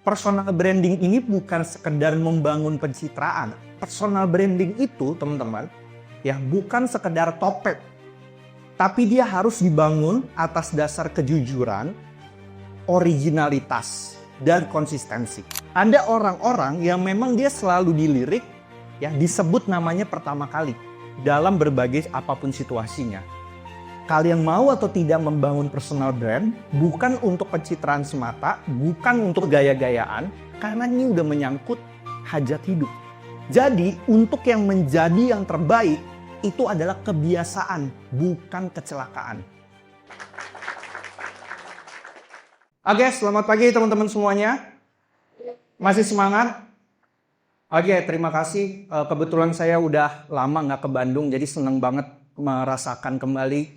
personal branding ini bukan sekedar membangun pencitraan. Personal branding itu, teman-teman, ya bukan sekedar topik. Tapi dia harus dibangun atas dasar kejujuran, originalitas, dan konsistensi. Ada orang-orang yang memang dia selalu dilirik, ya disebut namanya pertama kali dalam berbagai apapun situasinya. Kalian mau atau tidak membangun personal brand bukan untuk pencitraan semata, bukan untuk gaya-gayaan, karena ini udah menyangkut hajat hidup. Jadi untuk yang menjadi yang terbaik itu adalah kebiasaan, bukan kecelakaan. Oke, selamat pagi teman-teman semuanya. Masih semangat? Oke, terima kasih. Kebetulan saya udah lama nggak ke Bandung, jadi seneng banget merasakan kembali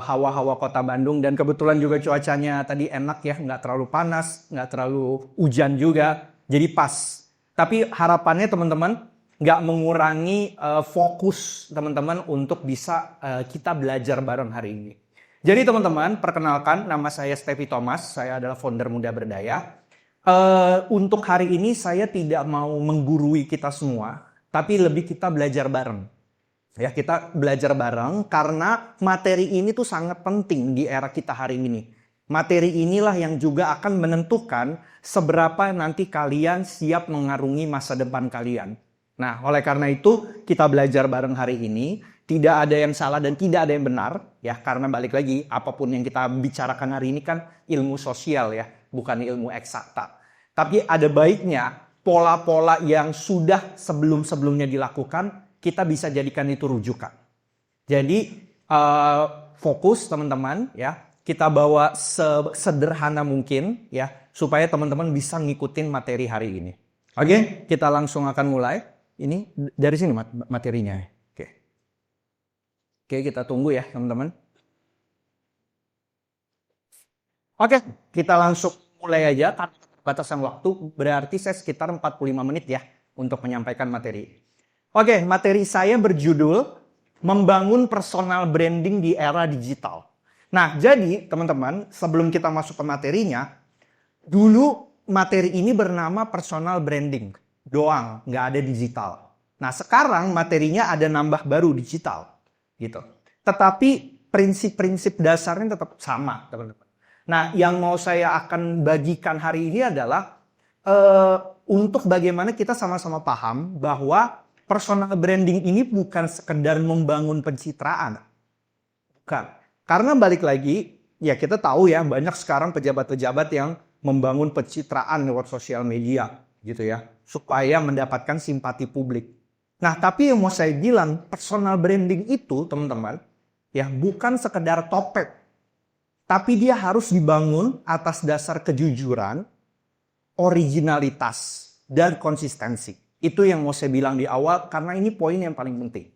hawa-hawa kota Bandung. Dan kebetulan juga cuacanya tadi enak ya, nggak terlalu panas, nggak terlalu hujan juga, jadi pas. Tapi harapannya teman-teman nggak mengurangi fokus teman-teman untuk bisa kita belajar bareng hari ini. Jadi teman-teman, perkenalkan, nama saya Steffi Thomas, saya adalah founder Muda Berdaya. Untuk hari ini saya tidak mau menggurui kita semua, tapi lebih kita belajar bareng. Ya, kita belajar bareng karena materi ini tuh sangat penting di era kita hari ini. Materi inilah yang juga akan menentukan seberapa nanti kalian siap mengarungi masa depan kalian. Nah, oleh karena itu kita belajar bareng hari ini. Tidak ada yang salah dan tidak ada yang benar, ya, karena balik lagi apapun yang kita bicarakan hari ini kan ilmu sosial ya, bukan ilmu eksakta. Tapi ada baiknya pola-pola yang sudah sebelum-sebelumnya dilakukan kita bisa jadikan itu rujukan. Jadi fokus teman-teman ya, kita bawa sederhana mungkin ya supaya teman-teman bisa ngikutin materi hari ini. Oke, kita langsung akan mulai. Ini dari sini materinya. Oke, kita tunggu ya teman-teman. Oke, kita langsung mulai aja. Batasan waktu berarti saya sekitar 45 menit ya untuk menyampaikan materi. Oke, materi saya berjudul Membangun Personal Branding di Era Digital. Nah, jadi teman-teman, sebelum kita masuk ke materinya, dulu materi ini bernama personal branding doang, nggak ada digital. Nah, sekarang materinya ada nambah baru digital. Gitu. Tetapi prinsip-prinsip dasarnya tetap sama, teman-teman. Nah, yang mau saya akan bagikan hari ini adalah untuk bagaimana kita sama-sama paham bahwa personal branding ini bukan sekedar membangun pencitraan. Bukan. Karena balik lagi, ya kita tahu ya, banyak sekarang pejabat-pejabat yang membangun pencitraan lewat sosial media, gitu ya, supaya mendapatkan simpati publik. Nah, tapi yang mau saya bilang, personal branding itu, teman-teman, ya bukan sekedar topik. Tapi dia harus dibangun atas dasar kejujuran, originalitas, dan konsistensi. Itu yang mau saya bilang di awal, karena ini poin yang paling penting.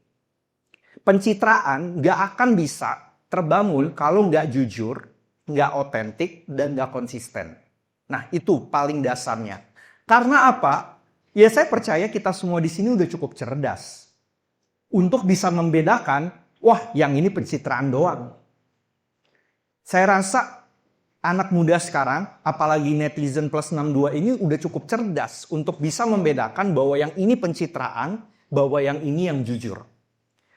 Pencitraan nggak akan bisa terbangun kalau nggak jujur, nggak otentik, dan nggak konsisten. Nah, itu paling dasarnya. Karena apa? Ya saya percaya kita semua di sini udah cukup cerdas untuk bisa membedakan, wah yang ini pencitraan doang. Saya rasa anak muda sekarang, apalagi netizen plus 62 ini udah cukup cerdas untuk bisa membedakan bahwa yang ini pencitraan, bahwa yang ini yang jujur.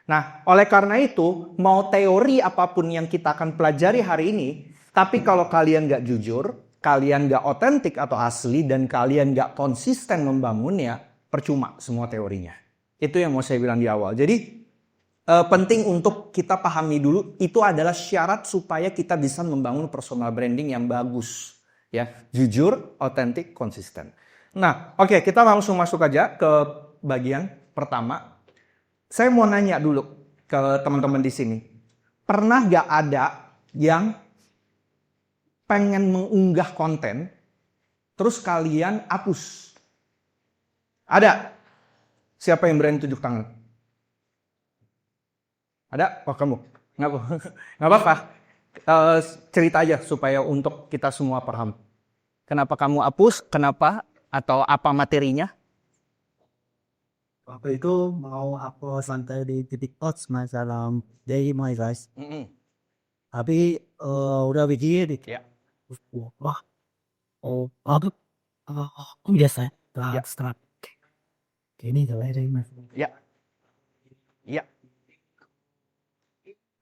Nah, oleh karena itu, mau teori apapun yang kita akan pelajari hari ini, tapi kalau kalian nggak jujur, kalian nggak otentik atau asli, dan kalian nggak konsisten membangunnya, percuma semua teorinya. Itu yang mau saya bilang di awal. Jadi penting untuk kita pahami dulu, itu adalah syarat supaya kita bisa membangun personal branding yang bagus. Ya, jujur, otentik, konsisten. Nah, oke, kita langsung masuk aja ke bagian pertama. Saya mau nanya dulu ke teman-teman di sini. Pernah nggak ada yang pengen mengunggah konten, terus kalian hapus? Ada? Siapa yang berani tunjuk tangan? Ada? Oh kamu? Nggak apa-apa. Cerita aja supaya untuk kita semua paham. Kenapa kamu hapus? Kenapa? Atau apa materinya? Waktu itu mau aku santai di titik touch masalah day my guys. Tapi udah bikin Ya. wah, oh, aku biasa Ya. setelah ini tuh dari mas. Ya, ya,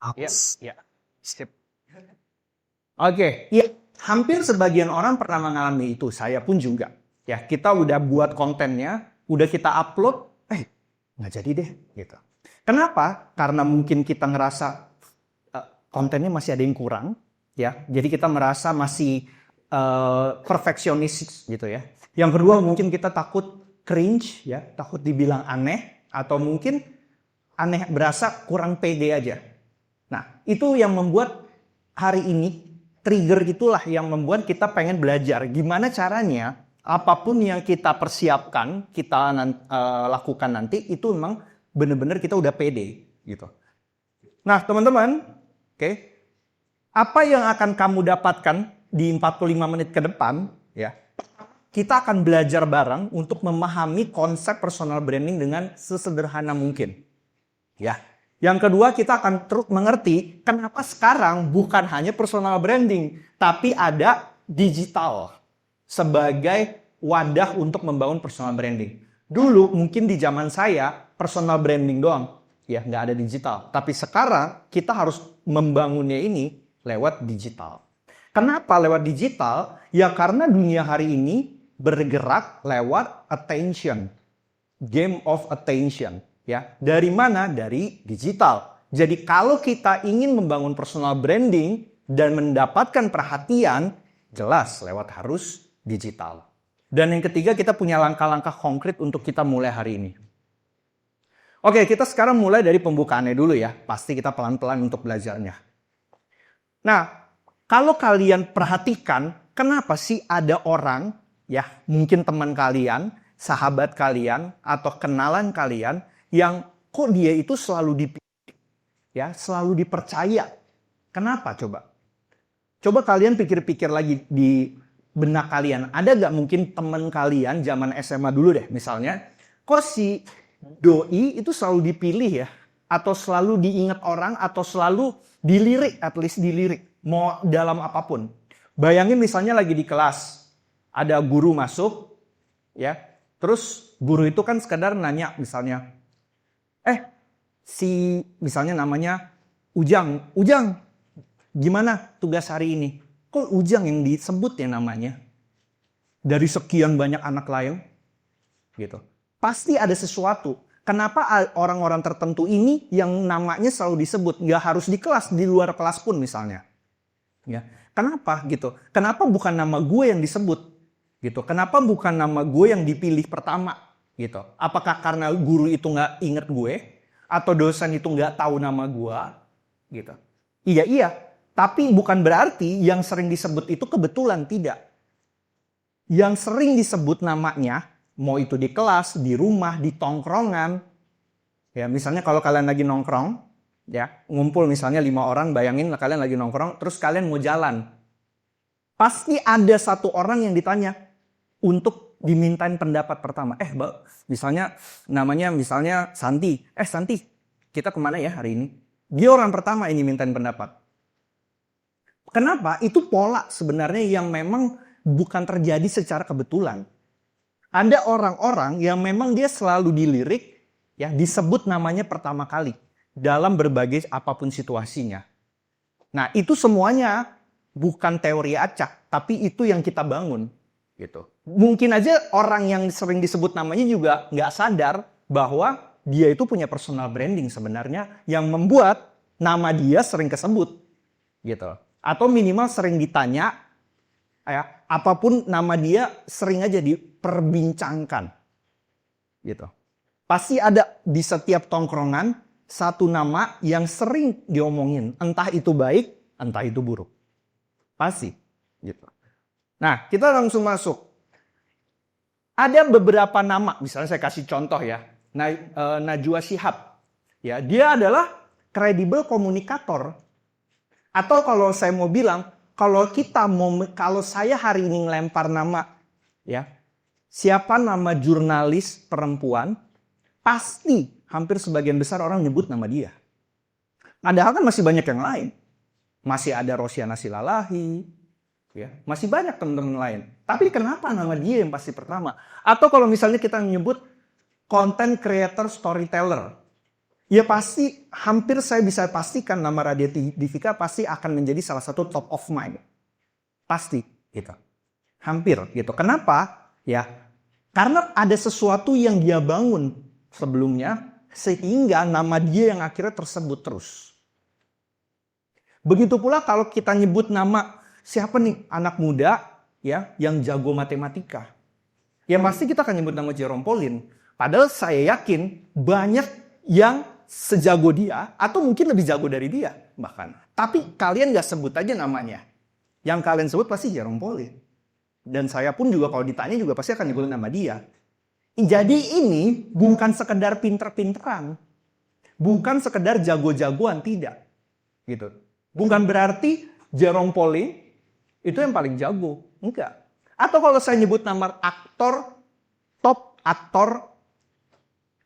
Aku ya, ya. Sip. Oke, ya, hampir sebagian orang pernah mengalami itu. Saya pun juga. Ya, kita udah buat kontennya, udah kita upload, nggak jadi deh, gitu. Kenapa? Karena mungkin kita ngerasa kontennya masih ada yang kurang, ya. Jadi kita merasa masih perfeksionis, gitu ya. Yang kedua, mungkin kita takut cringe, ya, takut dibilang aneh, atau mungkin aneh berasa kurang pede aja. Nah, itu yang membuat hari ini trigger itulah yang membuat kita pengen belajar gimana caranya apapun yang kita persiapkan, kita lakukan nanti itu memang benar-benar kita udah pede gitu. Nah, teman-teman, oke. Apa yang akan kamu dapatkan di 45 menit ke depan, ya. Kita akan belajar bareng untuk memahami konsep personal branding dengan sesederhana mungkin. Ya. Yang kedua, kita akan terus mengerti kenapa sekarang bukan hanya personal branding, tapi ada digital sebagai wadah untuk membangun personal branding. Dulu mungkin di zaman saya personal branding doang, ya nggak ada digital. Tapi sekarang kita harus membangunnya ini lewat digital. Kenapa lewat digital? Ya karena dunia hari ini bergerak lewat attention, game of attention. Ya, dari mana? Dari digital. Jadi kalau kita ingin membangun personal branding dan mendapatkan perhatian, jelas lewat harus digital. Dan yang ketiga, kita punya langkah-langkah konkret untuk kita mulai hari ini. Oke, kita sekarang mulai dari pembukaannya dulu ya. Pasti kita pelan-pelan untuk belajarnya. Nah, kalau kalian perhatikan, kenapa sih ada orang, ya mungkin teman kalian, sahabat kalian, atau kenalan kalian, yang kok dia itu selalu dipilih, ya, selalu dipercaya. Kenapa coba? Coba kalian pikir-pikir lagi di benak kalian. Ada gak mungkin teman kalian zaman SMA dulu deh misalnya, kok si doi itu selalu dipilih ya? Atau selalu diingat orang, atau selalu dilirik, at least dilirik. Mau dalam apapun. Bayangin misalnya lagi di kelas, ada guru masuk, ya, terus guru itu kan sekedar nanya misalnya, si misalnya namanya Ujang, gimana tugas hari ini? Kok Ujang yang disebut ya namanya? Dari sekian banyak anak lain, gitu. Pasti ada sesuatu. Kenapa orang-orang tertentu ini yang namanya selalu disebut? Nggak harus di kelas, di luar kelas pun misalnya. Ya, kenapa gitu? Kenapa bukan nama gue yang disebut? Gitu. Kenapa bukan nama gue yang dipilih pertama? Gitu. Apakah karena guru itu nggak inget gue? Atau dosen itu nggak tahu nama gue? Gitu. Iya. Tapi bukan berarti yang sering disebut itu kebetulan, tidak. Yang sering disebut namanya, mau itu di kelas, di rumah, di tongkrongan. Ya, misalnya kalau kalian lagi nongkrong, ya, ngumpul misalnya 5 orang, bayangin kalian lagi nongkrong, terus kalian mau jalan. Pasti ada satu orang yang ditanya untuk dimintain pendapat pertama. Misalnya namanya misalnya Santi. Santi, kita kemana ya hari ini? Dia orang pertama ini mintain pendapat. Kenapa? Itu pola sebenarnya yang memang bukan terjadi secara kebetulan. Ada orang-orang yang memang dia selalu dilirik, ya, disebut namanya pertama kali dalam berbagai apapun situasinya. Nah, itu semuanya bukan teori acak, tapi itu yang kita bangun, gitu. Mungkin aja orang yang sering disebut namanya juga nggak sadar bahwa dia itu punya personal branding sebenarnya yang membuat nama dia sering kesebut, gitu. Atau minimal sering ditanya, ya, apapun nama dia sering aja diperbincangkan, gitu. Pasti ada di setiap tongkrongan satu nama yang sering diomongin, entah itu baik, entah itu buruk. Pasti, gitu. Nah, kita langsung masuk. Ada beberapa nama, misalnya saya kasih contoh ya, Najwa Shihab. Ya, dia adalah kredibel komunikator. Atau kalau saya mau bilang, kalau saya hari ini ngelempar nama, ya, siapa nama jurnalis perempuan, pasti hampir sebagian besar orang nyebut nama dia. Padahal kan masih banyak yang lain. Masih ada Rosiana Silalahi, Ya, masih banyak teman-teman lain. Tapi kenapa nama dia yang pasti pertama? Atau kalau misalnya kita menyebut content creator storyteller, ya pasti hampir saya bisa pastikan nama Raditya Dika pasti akan menjadi salah satu top of mind. Pasti gitu. Hampir gitu. Kenapa? Ya, karena ada sesuatu yang dia bangun sebelumnya sehingga nama dia yang akhirnya tersebut terus. Begitu pula kalau kita nyebut nama siapa nih anak muda ya yang jago matematika. Ya pasti kita akan nyebut nama Jerome Pauline. Padahal saya yakin banyak yang sejago dia atau mungkin lebih jago dari dia bahkan. Tapi kalian gak sebut aja namanya. Yang kalian sebut pasti Jerome Pauline. Dan saya pun juga kalau ditanya juga pasti akan nyebutin nama dia. Jadi ini bukan sekedar pinter-pinteran. Bukan sekedar jago-jagoan, tidak. Gitu. Bukan berarti Jerome Pauline itu yang paling jago. Enggak. Atau kalau saya nyebut nama aktor, top aktor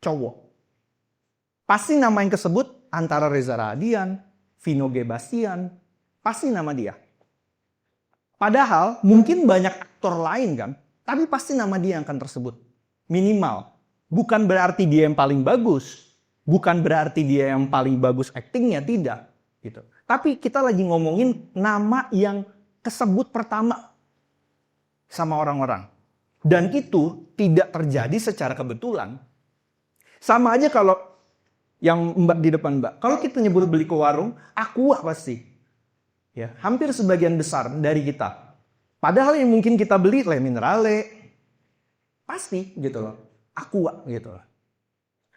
cowok. Pasti nama yang kesebut antara Reza Radian, Vino G. Bastian. Pasti nama dia. Padahal mungkin banyak aktor lain kan. Tapi pasti nama dia yang akan tersebut. Minimal. Bukan berarti dia yang paling bagus. Bukan berarti dia yang paling bagus aktingnya. Tidak. Gitu. Tapi kita lagi ngomongin nama yang kesebut pertama sama orang-orang. Dan itu tidak terjadi secara kebetulan. Sama aja kalau yang Mbak di depan Mbak. Kalau kita nyebut beli ke warung, Aqua pasti. Ya, hampir sebagian besar dari kita. Padahal yang mungkin kita beli Le Minerale. Pasti gitu loh. Aqua gitu loh.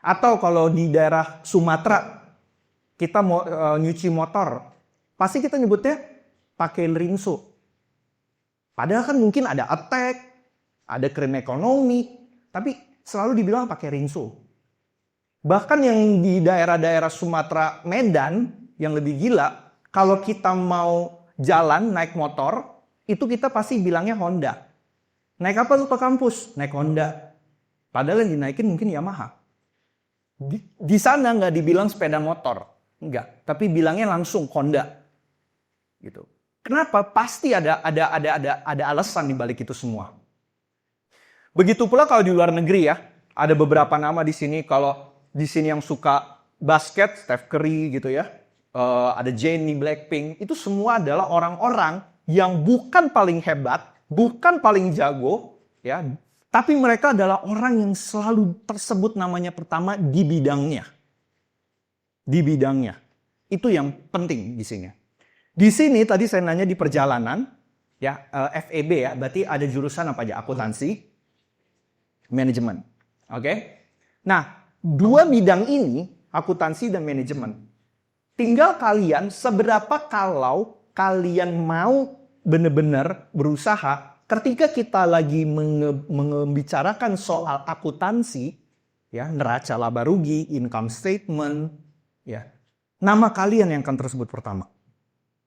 Atau kalau di daerah Sumatera kita mau nyuci motor, pasti kita nyebutnya pakai Rinso. Padahal kan mungkin ada Attack, ada krim ekonomi, tapi selalu dibilang pakai Rinso. Bahkan yang di daerah-daerah Sumatera Medan yang lebih gila, kalau kita mau jalan naik motor, itu kita pasti bilangnya Honda. Naik apa lu ke kampus? Naik Honda. Padahal yang dinaikin mungkin Yamaha. Di sana nggak dibilang sepeda motor, enggak, tapi bilangnya langsung Honda. Gitu. Kenapa? Pasti ada alasan di balik itu semua. Begitu pula kalau di luar negeri ya, ada beberapa nama di sini. Kalau di sini yang suka basket, Steph Curry gitu ya, ada Jennie Blackpink, itu semua adalah orang-orang yang bukan paling hebat, bukan paling jago, ya, tapi mereka adalah orang yang selalu tersebut namanya pertama di bidangnya. Di bidangnya. Itu yang penting di sini. Di sini tadi saya nanya di perjalanan, ya FEB ya, berarti ada jurusan apa aja? Akuntansi, manajemen. Oke? Nah, dua bidang ini, akuntansi dan manajemen. Tinggal kalian seberapa kalau kalian mau benar-benar berusaha ketika kita lagi membicarakan soal akuntansi, ya, neraca laba rugi, income statement, ya, nama kalian yang akan tersebut pertama.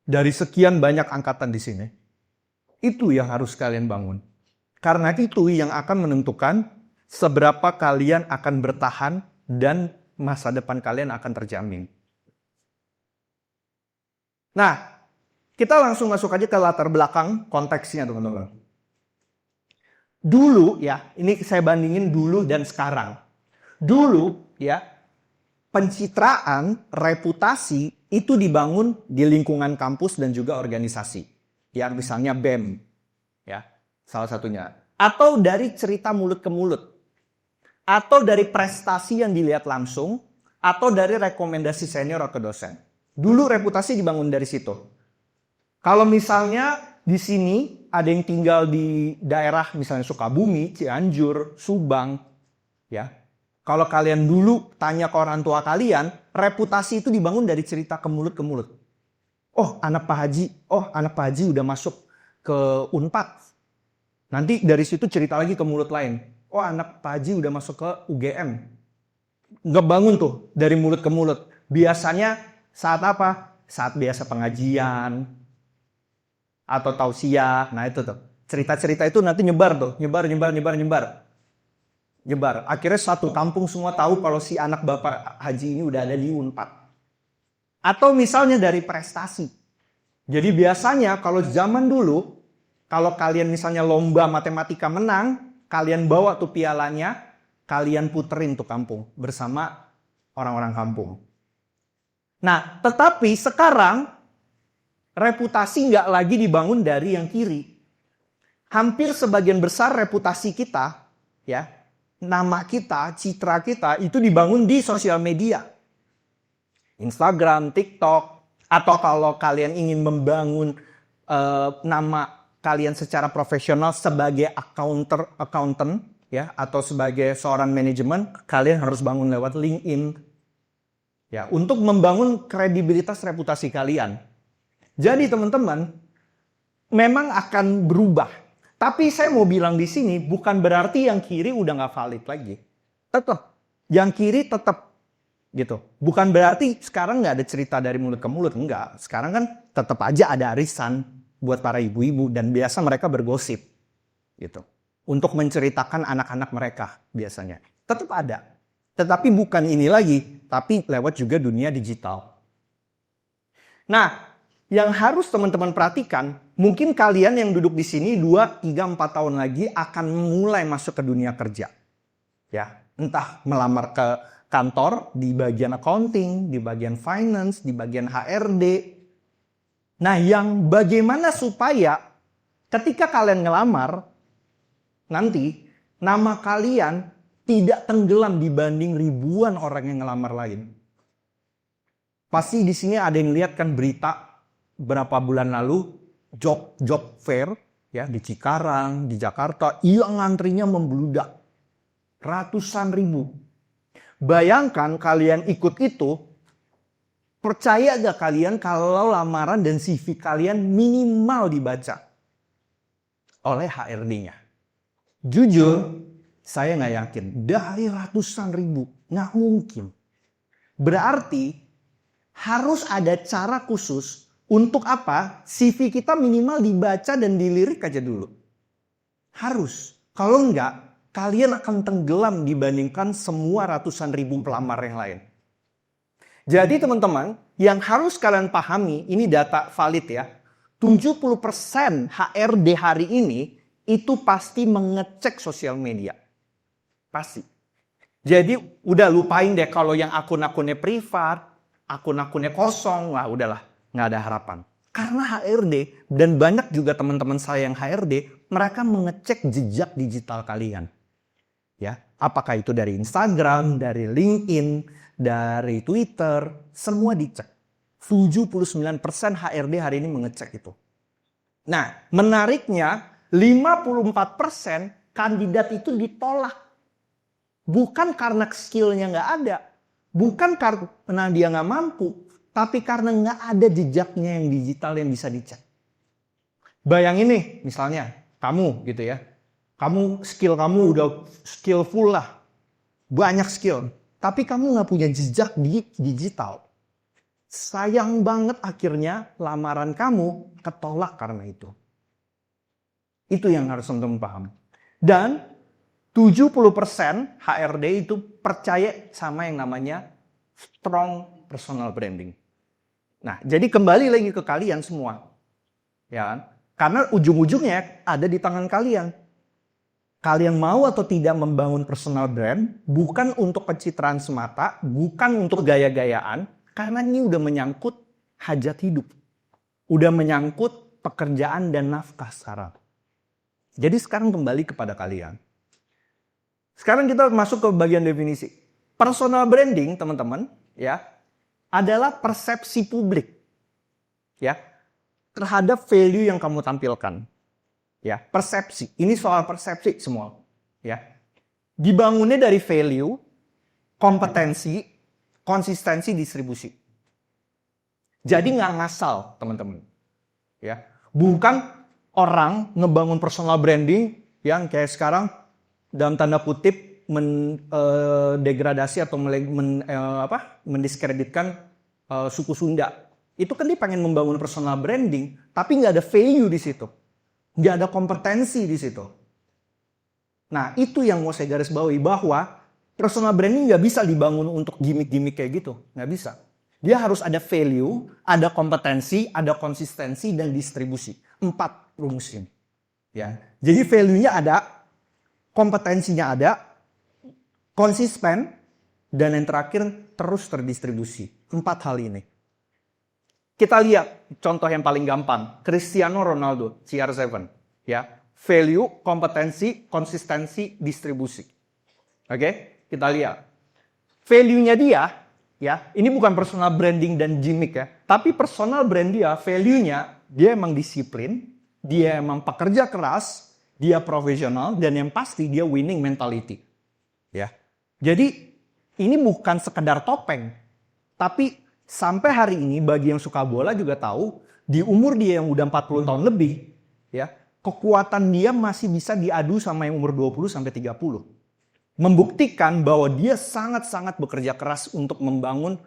Dari sekian banyak angkatan di sini, itu yang harus kalian bangun. Karena itu yang akan menentukan seberapa kalian akan bertahan dan masa depan kalian akan terjamin. Nah, kita langsung masuk aja ke latar belakang konteksnya, teman-teman. Dulu ya, ini saya bandingin dulu dan sekarang. Dulu ya, pencitraan, reputasi itu dibangun di lingkungan kampus dan juga organisasi. Ya, misalnya BEM, ya, salah satunya. Atau dari cerita mulut ke mulut. Atau dari prestasi yang dilihat langsung, atau dari rekomendasi senior atau dosen. Dulu reputasi dibangun dari situ. Kalau misalnya di sini ada yang tinggal di daerah misalnya Sukabumi, Cianjur, Subang, ya. Kalau kalian dulu tanya ke orang tua kalian, reputasi itu dibangun dari cerita ke mulut ke mulut. Oh, anak Pak Haji udah masuk ke Unpad. Nanti dari situ cerita lagi ke mulut lain. Oh, anak Pak Haji udah masuk ke UGM. Nggak bangun tuh dari mulut ke mulut. Biasanya saat apa? Saat biasa pengajian atau tausiah. Nah, itu tuh. Cerita-cerita itu nanti nyebar tuh, nyebar. Akhirnya satu kampung semua tahu kalau si anak Bapak Haji ini udah ada di Unpad. Atau misalnya dari prestasi. Jadi biasanya kalau zaman dulu Kalau kalian misalnya lomba matematika menang, kalian bawa tuh pialanya, kalian puterin tuh kampung bersama orang-orang kampung. Nah, tetapi sekarang reputasi nggak lagi dibangun dari yang kiri. Hampir sebagian besar reputasi kita, ya, nama kita, citra kita itu dibangun di sosial media. Instagram, TikTok, atau kalau kalian ingin membangun nama kalian secara profesional sebagai accountant, ya, atau sebagai seorang manajemen, kalian harus bangun lewat LinkedIn, ya, untuk membangun kredibilitas reputasi kalian. Jadi teman-teman, memang akan berubah. Tapi saya mau bilang di sini bukan berarti yang kiri udah nggak valid lagi. Tetap, yang kiri tetap gitu. Bukan berarti sekarang nggak ada cerita dari mulut ke mulut, enggak. Sekarang kan tetap aja ada arisan buat para ibu-ibu dan biasa mereka bergosip gitu. Untuk menceritakan anak-anak mereka biasanya. Tetap ada. Tetapi bukan ini lagi, tapi lewat juga dunia digital. Nah, yang harus teman-teman perhatikan, mungkin kalian yang duduk di sini 2, 3, 4 tahun lagi akan mulai masuk ke dunia kerja. Ya, entah melamar ke kantor di bagian accounting, di bagian finance, di bagian HRD. Nah, yang bagaimana supaya ketika kalian ngelamar, nanti nama kalian tidak tenggelam dibanding ribuan orang yang ngelamar lain. Pasti di sini ada yang lihat kan berita berapa bulan lalu job fair ya di Cikarang, di Jakarta, yang antrinya membludak. Ratusan ribu. Bayangkan kalian ikut itu, percaya gak kalian kalau lamaran dan CV kalian minimal dibaca oleh HRD-nya? Jujur, saya nggak yakin. Dari ratusan ribu, nggak mungkin. Berarti harus ada cara khusus untuk apa? CV kita minimal dibaca dan dilirik aja dulu. Harus. Kalau enggak, kalian akan tenggelam dibandingkan semua ratusan ribu pelamar yang lain. Jadi teman-teman, yang harus kalian pahami, ini data valid ya. 70% HRD hari ini itu pasti mengecek sosial media. Pasti. Jadi udah lupain deh kalau yang akun-akunnya privat, akun-akunnya kosong, wah udahlah. Nggak ada harapan. Karena HRD, dan banyak juga teman-teman saya yang HRD, mereka mengecek jejak digital kalian. Ya, apakah itu dari Instagram, dari LinkedIn, dari Twitter, semua dicek. 79% HRD hari ini mengecek itu. Nah, menariknya 54% kandidat itu ditolak. Bukan karena skillnya nggak ada. Bukan karena dia nggak mampu. Tapi karena nggak ada jejaknya yang digital yang bisa dicek. Bayangin nih, misalnya kamu gitu ya. Skill kamu udah skillful lah. Banyak skill. Tapi kamu nggak punya jejak di digital. Sayang banget akhirnya lamaran kamu ketolak karena itu. Itu yang harus teman-teman paham. Dan 70% HRD itu percaya sama yang namanya strong personal branding. Nah, jadi kembali lagi ke kalian semua. Ya kan? Karena ujung-ujungnya ada di tangan kalian. Kalian mau atau tidak membangun personal brand, bukan untuk pencitraan semata, bukan untuk gaya-gayaan, karena ini udah menyangkut hajat hidup. Udah menyangkut pekerjaan dan nafkah sekarang. Jadi sekarang kembali kepada kalian. Sekarang kita masuk ke bagian definisi. Personal branding, teman-teman, ya, adalah persepsi publik ya terhadap value yang kamu tampilkan. Ya, persepsi. Ini soal persepsi semua, ya. Dibangunnya dari value, kompetensi, konsistensi, distribusi. Jadi nggak ngasal, teman-teman. Ya, bukan orang ngebangun personal branding yang kayak sekarang dalam tanda kutip mendegradasi atau mendiskreditkan suku Sunda. Itu kan dia pengen membangun personal branding, tapi nggak ada value di situ, nggak ada kompetensi di situ. Nah, itu yang mau saya garis bawahi, bahwa personal branding nggak bisa dibangun untuk gimmick-gimmick kayak gitu, nggak bisa. Dia harus ada value, ada kompetensi, ada konsistensi dan distribusi. 4 rumus ini. Ya. Jadi value-nya ada, kompetensinya ada, konsisten, dan yang terakhir terus terdistribusi. 4 hal ini. Kita lihat contoh yang paling gampang, Cristiano Ronaldo, CR7, ya. Value, kompetensi, konsistensi, distribusi. Oke, kita lihat. Value-nya dia, ya, ini bukan personal branding dan gimmick ya, tapi personal brand dia, value-nya, dia emang disiplin, dia emang pekerja keras, dia profesional, dan yang pasti dia winning mentality. Ya. Jadi, ini bukan sekedar topeng, tapi sampai hari ini bagi yang suka bola juga tahu, di umur dia yang udah 40 tahun lebih, ya, kekuatan dia masih bisa diadu sama yang umur 20 sampai 30. Membuktikan bahwa dia sangat-sangat bekerja keras untuk membangun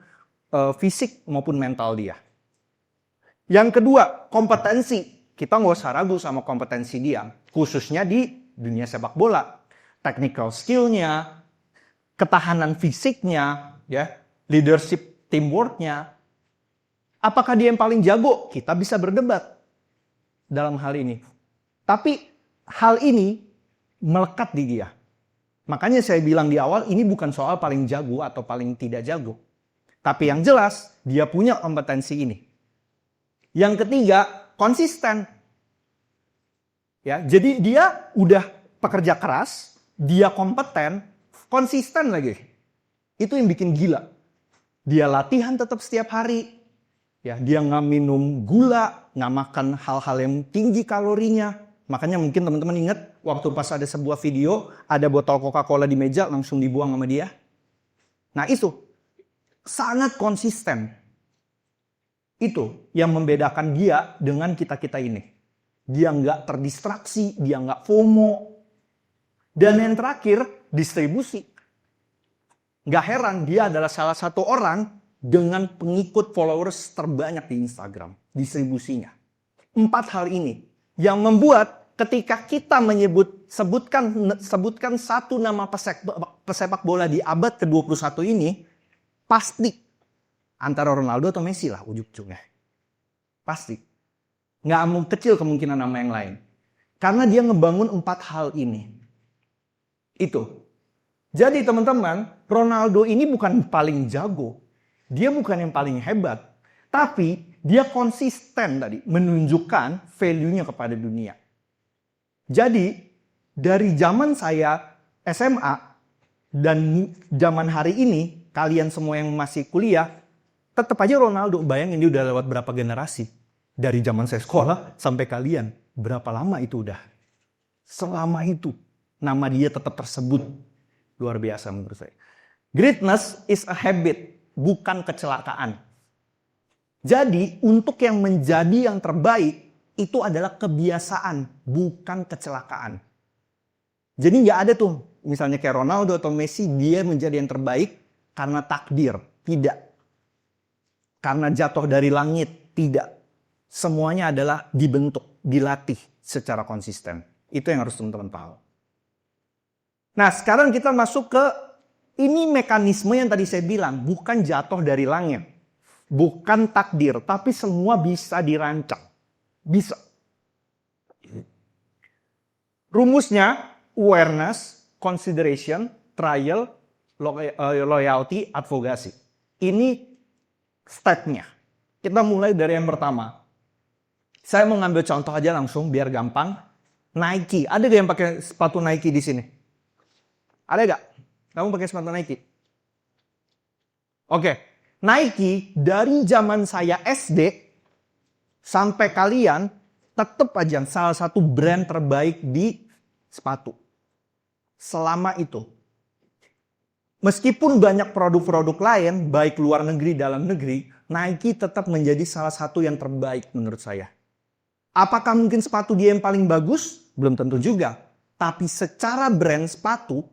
fisik maupun mental dia. Yang kedua, kompetensi. Kita nggak usah ragu sama kompetensi dia, khususnya di dunia sepak bola. Technical skill-nya, ketahanan fisiknya, ya, leadership teamwork-nya. Apakah dia yang paling jago? Kita bisa berdebat dalam hal ini. Tapi hal ini melekat di dia. Makanya saya bilang di awal, ini bukan soal paling jago atau paling tidak jago. Tapi yang jelas, dia punya kompetensi ini. Yang ketiga, konsisten. Ya, jadi dia udah pekerja keras, dia kompeten, konsisten lagi. Itu yang bikin gila. Dia latihan tetap setiap hari. Ya, dia nggak minum gula, nggak makan hal-hal yang tinggi kalorinya. Makanya mungkin teman-teman ingat waktu pas ada sebuah video, ada botol Coca-Cola di meja, langsung dibuang sama dia. Nah itu, sangat konsisten. Itu yang membedakan dia dengan kita-kita ini. Dia nggak terdistraksi, dia nggak FOMO. Dan yang terakhir, distribusi. Nggak heran, dia adalah salah satu orang dengan pengikut followers terbanyak di Instagram. Distribusinya. 4 hal ini yang membuat ketika kita sebutkan satu nama pesepak bola di abad ke-21 ini, pasti antara Ronaldo atau Messi lah ujung-ujungnya. Pasti. Nggak kecil kemungkinan nama yang lain. Karena dia ngebangun 4 hal ini. Itu. Jadi teman-teman, Ronaldo ini bukan paling jago. Dia bukan yang paling hebat. Tapi dia konsisten tadi menunjukkan value-nya kepada dunia. Jadi dari zaman saya SMA dan zaman hari ini, kalian semua yang masih kuliah, tetap aja Ronaldo, bayangin dia udah lewat berapa generasi. Dari zaman saya sekolah sampai kalian, berapa lama itu udah. Selama itu, nama dia tetap tersebut. Luar biasa menurut saya. Greatness is a habit, bukan kecelakaan. Jadi untuk yang menjadi yang terbaik, itu adalah kebiasaan, bukan kecelakaan. Jadi nggak ada tuh, misalnya kayak Ronaldo atau Messi, dia menjadi yang terbaik karena takdir. Tidak. Karena jatuh dari langit. Tidak. Semuanya adalah dibentuk, dilatih secara konsisten. Itu yang harus teman-teman paham. Nah sekarang kita masuk ke ini mekanisme yang tadi saya bilang, bukan jatuh dari langit. Bukan takdir, tapi semua bisa dirancang. Bisa. Rumusnya, awareness, consideration, trial, loyalty, advocacy. Ini step-nya. Kita mulai dari yang pertama. Saya mau ngambil contoh aja langsung biar gampang. Nike. Ada gak yang pakai sepatu Nike di sini? Ada gak? Kamu pakai sepatu Nike? Oke. Nike dari zaman saya SD sampai kalian tetap aja salah satu brand terbaik di sepatu. Selama itu. Meskipun banyak produk-produk lain, baik luar negeri, dalam negeri, Nike tetap menjadi salah satu yang terbaik menurut saya. Apakah mungkin sepatu dia yang paling bagus? Belum tentu juga. Tapi secara brand sepatu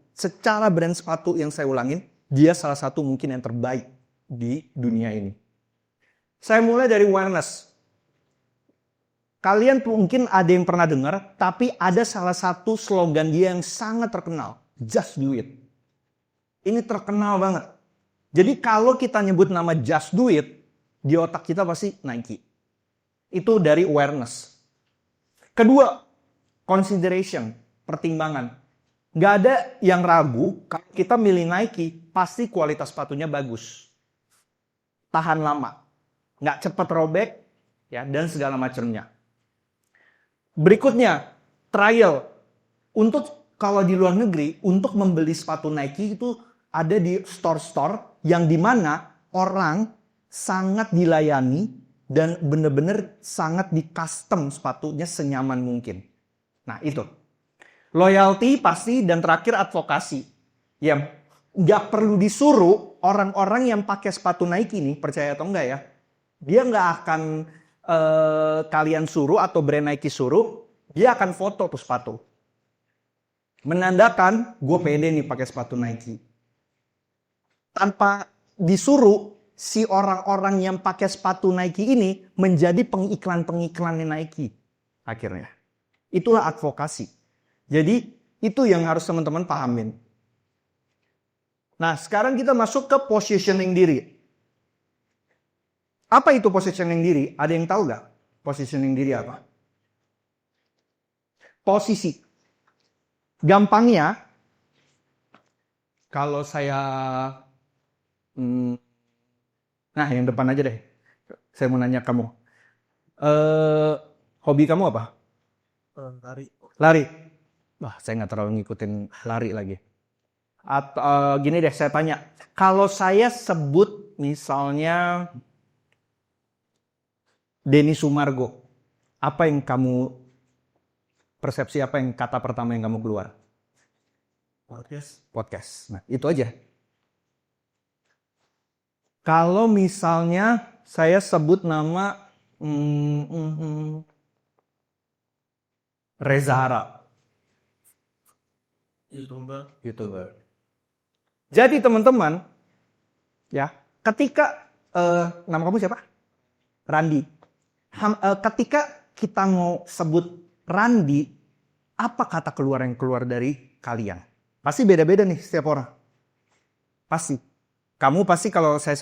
yang saya ulangin, dia salah satu mungkin yang terbaik di dunia ini. Saya mulai dari awareness. Kalian mungkin ada yang pernah dengar, tapi ada salah satu slogan dia yang sangat terkenal. Just do it. Ini terkenal banget. Jadi kalau kita nyebut nama just do it, di otak kita pasti Nike. Itu dari awareness. Kedua, consideration, pertimbangan. Nggak ada yang ragu, kalau kita milih Nike, pasti kualitas sepatunya bagus. Tahan lama. Nggak cepat robek, ya, dan segala macamnya. Berikutnya, trial. Untuk kalau di luar negeri, untuk membeli sepatu Nike itu ada di store-store yang dimana orang sangat dilayani dan benar-benar sangat di custom sepatunya senyaman mungkin. Nah itu. Loyalty pasti, dan terakhir advokasi. Ya, nggak perlu disuruh orang-orang yang pakai sepatu Nike ini, percaya atau enggak ya, dia nggak akan kalian suruh atau brand Nike suruh, dia akan foto tuh sepatu. Menandakan, gue pede nih pakai sepatu Nike. Tanpa disuruh, si orang-orang yang pakai sepatu Nike ini menjadi pengiklan-pengiklannya Nike. Akhirnya. Itulah advokasi. Jadi, itu yang harus teman-teman pahamin. Nah, sekarang kita masuk ke positioning diri. Apa itu positioning diri? Ada yang tahu nggak? Positioning diri apa? Posisi. Gampangnya, kalau saya... nah, yang depan aja deh. Saya mau nanya kamu. Hobi kamu apa? Lari. Lari. Wah, saya nggak terlalu ngikutin lari lagi. Atau gini deh, saya tanya. Kalau saya sebut misalnya Denny Sumargo, apa yang kamu persepsi, apa yang kata pertama yang kamu keluar? Podcast. Nah, itu aja. Kalau misalnya saya sebut nama Reza Harap, YouTuber. Jadi teman-teman, ya, ketika nama kamu siapa? Randi. Ketika kita mau sebut Randi, apa kata keluar yang keluar dari kalian? Pasti beda-beda nih setiap orang. Pasti. Kamu pasti kalau saya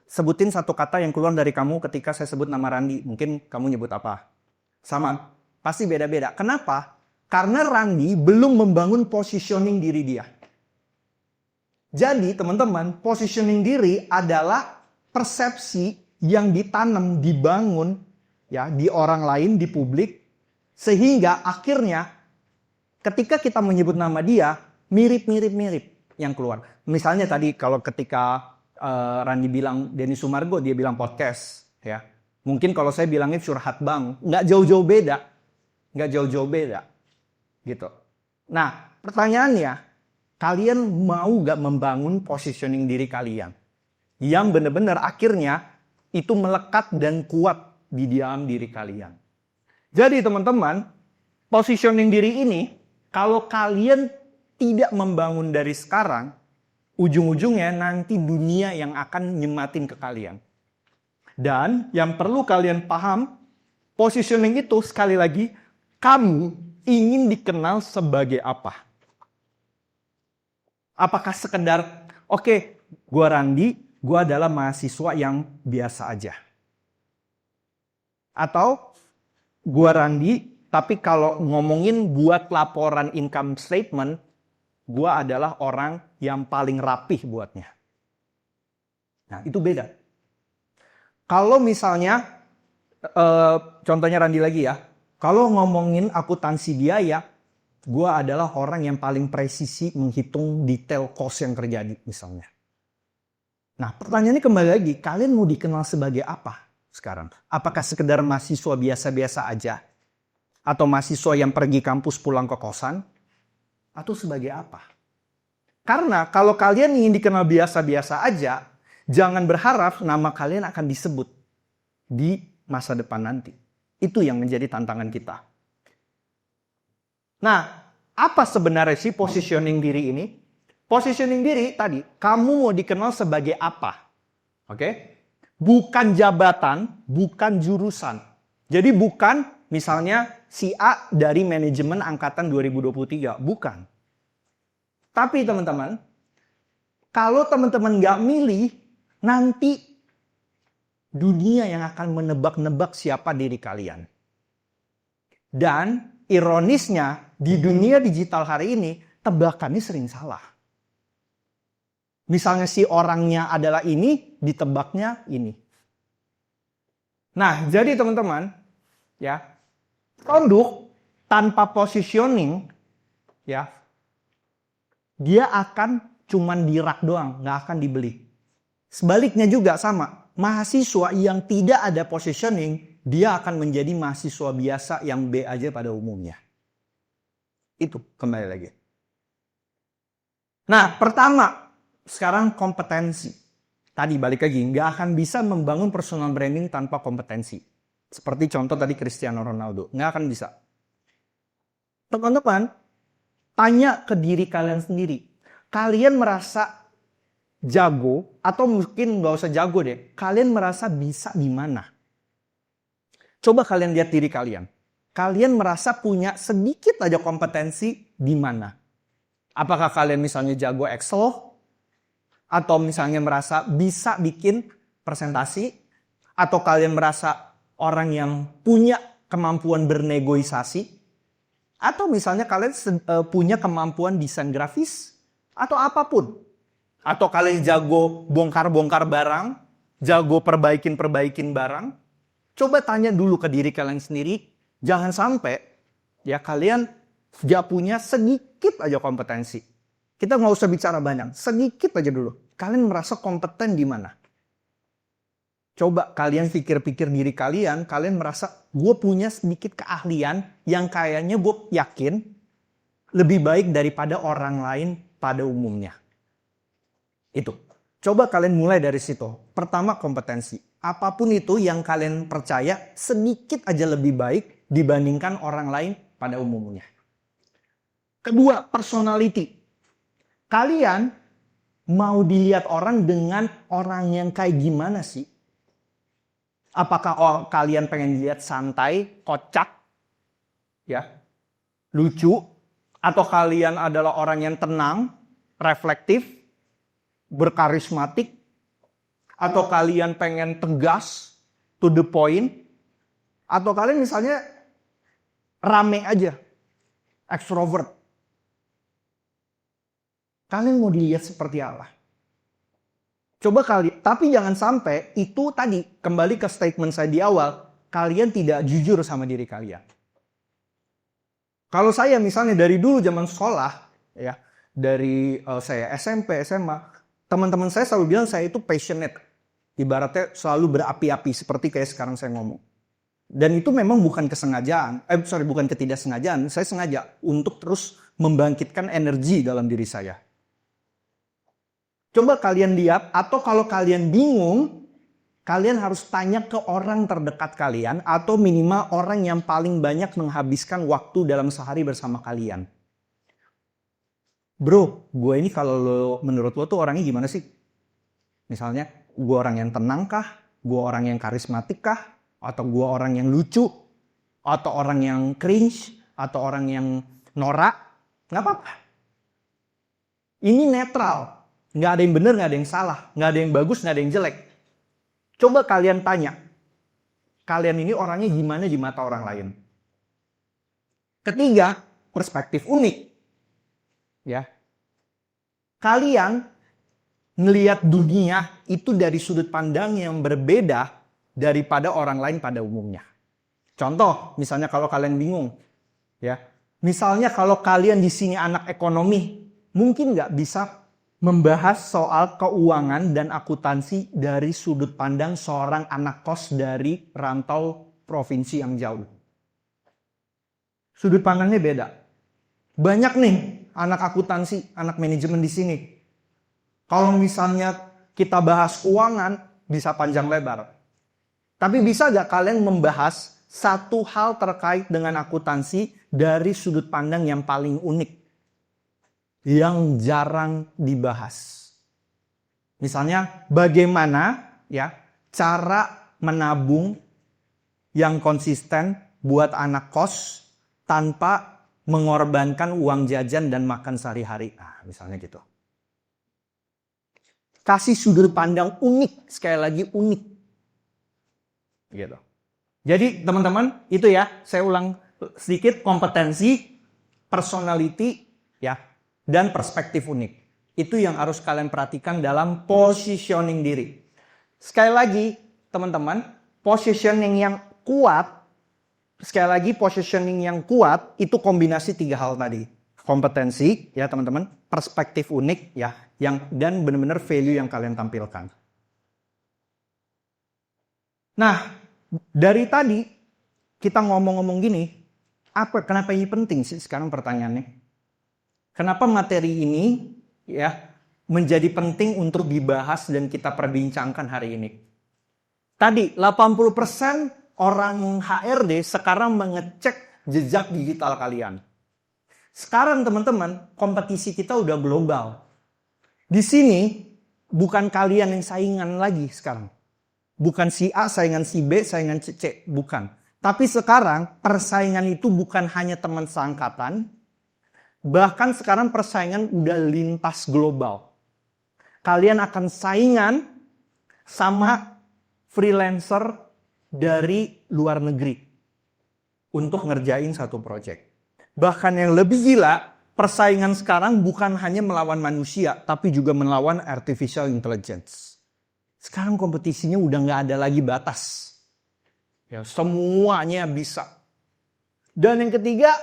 sebutin satu kata yang keluar dari kamu ketika saya sebut nama Randi, mungkin kamu nyebut apa? Sama. Pasti beda-beda. Kenapa? Karena Randi belum membangun positioning diri dia. Jadi teman-teman, positioning diri adalah persepsi yang ditanam, dibangun ya di orang lain, di publik, sehingga akhirnya ketika kita menyebut nama dia, mirip-mirip yang keluar. Misalnya tadi kalau ketika Randi bilang Denny Sumargo, dia bilang podcast, ya. Mungkin kalau saya bilangnya curhat bang, nggak jauh-jauh beda, gitu. Nah, pertanyaannya, kalian mau nggak membangun positioning diri kalian yang benar-benar akhirnya itu melekat dan kuat di dalam diri kalian? Jadi teman-teman, positioning diri ini, kalau kalian tidak membangun dari sekarang, ujung-ujungnya nanti dunia yang akan nyematin ke kalian. Dan yang perlu kalian paham, positioning itu sekali lagi, kamu ingin dikenal sebagai apa? Apakah sekedar, oke, gue Randi, gue adalah mahasiswa yang biasa aja. Atau, gue Randi, tapi kalau ngomongin buat laporan income statement, gue adalah orang yang paling rapih buatnya. Nah, itu beda. Kalau misalnya, contohnya Randi lagi ya, kalau ngomongin akuntansi biaya, gue adalah orang yang paling presisi menghitung detail cost yang terjadi misalnya. Nah, pertanyaannya kembali lagi, kalian mau dikenal sebagai apa sekarang? Apakah sekedar mahasiswa biasa-biasa aja? Atau mahasiswa yang pergi kampus pulang ke kosan? Atau sebagai apa? Karena kalau kalian ingin dikenal biasa-biasa aja, jangan berharap nama kalian akan disebut di masa depan nanti. Itu yang menjadi tantangan kita. Nah, apa sebenarnya sih positioning diri ini? Positioning diri tadi, kamu mau dikenal sebagai apa? Oke? Bukan jabatan, bukan jurusan. Jadi bukan misalnya si A dari manajemen angkatan 2023. Bukan. Tapi teman-teman, kalau teman-teman nggak milih, nanti dunia yang akan menebak-nebak siapa diri kalian. Dan ironisnya di dunia digital hari ini, tebakannya sering salah. Misalnya si orangnya adalah ini, ditebaknya ini. Nah, jadi teman-teman, ya, produk tanpa positioning, ya, dia akan cuman di-rak doang, nggak akan dibeli. Sebaliknya juga sama, mahasiswa yang tidak ada positioning, dia akan menjadi mahasiswa biasa yang B aja pada umumnya. Itu kembali lagi. Nah, pertama, sekarang kompetensi. Tadi balik lagi, nggak akan bisa membangun personal branding tanpa kompetensi. Seperti contoh tadi Cristiano Ronaldo, nggak akan bisa. Teman-teman, tanya ke diri kalian sendiri. Kalian merasa jago, atau mungkin nggak usah jago deh. Kalian merasa bisa di mana? Coba kalian lihat diri kalian. Kalian merasa punya sedikit aja kompetensi di mana? Apakah kalian misalnya jago Excel? Atau misalnya merasa bisa bikin presentasi? Atau kalian merasa orang yang punya kemampuan bernegosiasi? Atau misalnya kalian punya kemampuan desain grafis? Atau apapun? Atau kalian jago bongkar-bongkar barang? Jago perbaikin barang? Coba tanya dulu ke diri kalian sendiri. Jangan sampai ya kalian gak punya sedikit aja kompetensi. Kita nggak usah bicara banyak, sedikit aja dulu. Kalian merasa kompeten di mana? Coba kalian pikir-pikir diri kalian, kalian merasa gue punya sedikit keahlian yang kayaknya gue yakin lebih baik daripada orang lain pada umumnya. Itu. Coba kalian mulai dari situ. Pertama kompetensi. Apapun itu yang kalian percaya sedikit aja lebih baik dibandingkan orang lain pada umumnya. Kedua, personality. Kalian mau dilihat orang dengan orang yang kayak gimana sih? Apakah kalian pengen dilihat santai, kocak, ya, lucu, atau kalian adalah orang yang tenang, reflektif, berkarismatik, atau kalian pengen tegas, to the point, atau kalian misalnya rame aja, extrovert. Kalian mau dilihat seperti apa? Coba tapi jangan sampai itu tadi, kembali ke statement saya di awal, kalian tidak jujur sama diri kalian. Kalau saya misalnya dari dulu zaman sekolah, ya, dari saya SMP, SMA, teman-teman saya selalu bilang saya itu passionate. Ibaratnya selalu berapi-api seperti kayak sekarang saya ngomong. Dan itu memang bukan kesengajaan, bukan ketidaksengajaan. Saya sengaja untuk terus membangkitkan energi dalam diri saya. Coba kalian lihat, atau kalau kalian bingung, kalian harus tanya ke orang terdekat kalian atau minimal orang yang paling banyak menghabiskan waktu dalam sehari bersama kalian. Bro, gue ini kalau menurut lo tuh orangnya gimana sih? Misalnya, gue orang yang tenang kah? Gue orang yang karismatik kah? Atau gue orang yang lucu? Atau orang yang cringe? Atau orang yang norak? Nggak apa-apa. Ini netral. Nggak ada yang benar, nggak ada yang salah. Nggak ada yang bagus, nggak ada yang jelek. Coba kalian tanya. Kalian ini orangnya gimana di mata orang lain? Ketiga, perspektif unik. Ya. Kalian ngelihat dunia itu dari sudut pandang yang berbeda daripada orang lain pada umumnya. Contoh, misalnya kalau kalian bingung. Ya. Misalnya kalau kalian di sini anak ekonomi, mungkin nggak bisa membahas soal keuangan dan akuntansi dari sudut pandang seorang anak kos dari rantau provinsi yang jauh. Sudut pandangnya beda. Banyak nih anak akuntansi, anak manajemen di sini. Kalau misalnya kita bahas keuangan, bisa panjang lebar. Tapi bisa gak kalian membahas satu hal terkait dengan akuntansi dari sudut pandang yang paling unik? Yang jarang dibahas. Misalnya bagaimana ya cara menabung yang konsisten buat anak kos tanpa mengorbankan uang jajan dan makan sehari-hari. Nah, misalnya gitu. Kasih sudut pandang unik, sekali lagi unik. Gitu. Jadi teman-teman, itu ya, saya ulang sedikit kompetensi, personality, ya, dan perspektif unik. Itu yang harus kalian perhatikan dalam positioning diri. Sekali lagi, teman-teman, positioning yang kuat, itu kombinasi 3 hal tadi. Kompetensi, ya teman-teman, perspektif unik, ya, dan benar-benar value yang kalian tampilkan. Nah, dari tadi kita ngomong-ngomong gini, kenapa ini penting sih sekarang pertanyaannya? Kenapa materi ini ya menjadi penting untuk dibahas dan kita perbincangkan hari ini? Tadi 80% orang HRD sekarang mengecek jejak digital kalian. Sekarang teman-teman, kompetisi kita udah global. Di sini bukan kalian yang saingan lagi sekarang. Bukan si A saingan si B, saingan si C, bukan. Tapi sekarang persaingan itu bukan hanya teman seangkatan, bahkan sekarang persaingan udah lintas global. Kalian akan saingan sama freelancer dari luar negeri untuk ngerjain satu project. Bahkan yang lebih gila, persaingan sekarang bukan hanya melawan manusia, tapi juga melawan artificial intelligence. Sekarang kompetisinya udah nggak ada lagi batas. Ya, semuanya bisa. Dan yang ketiga,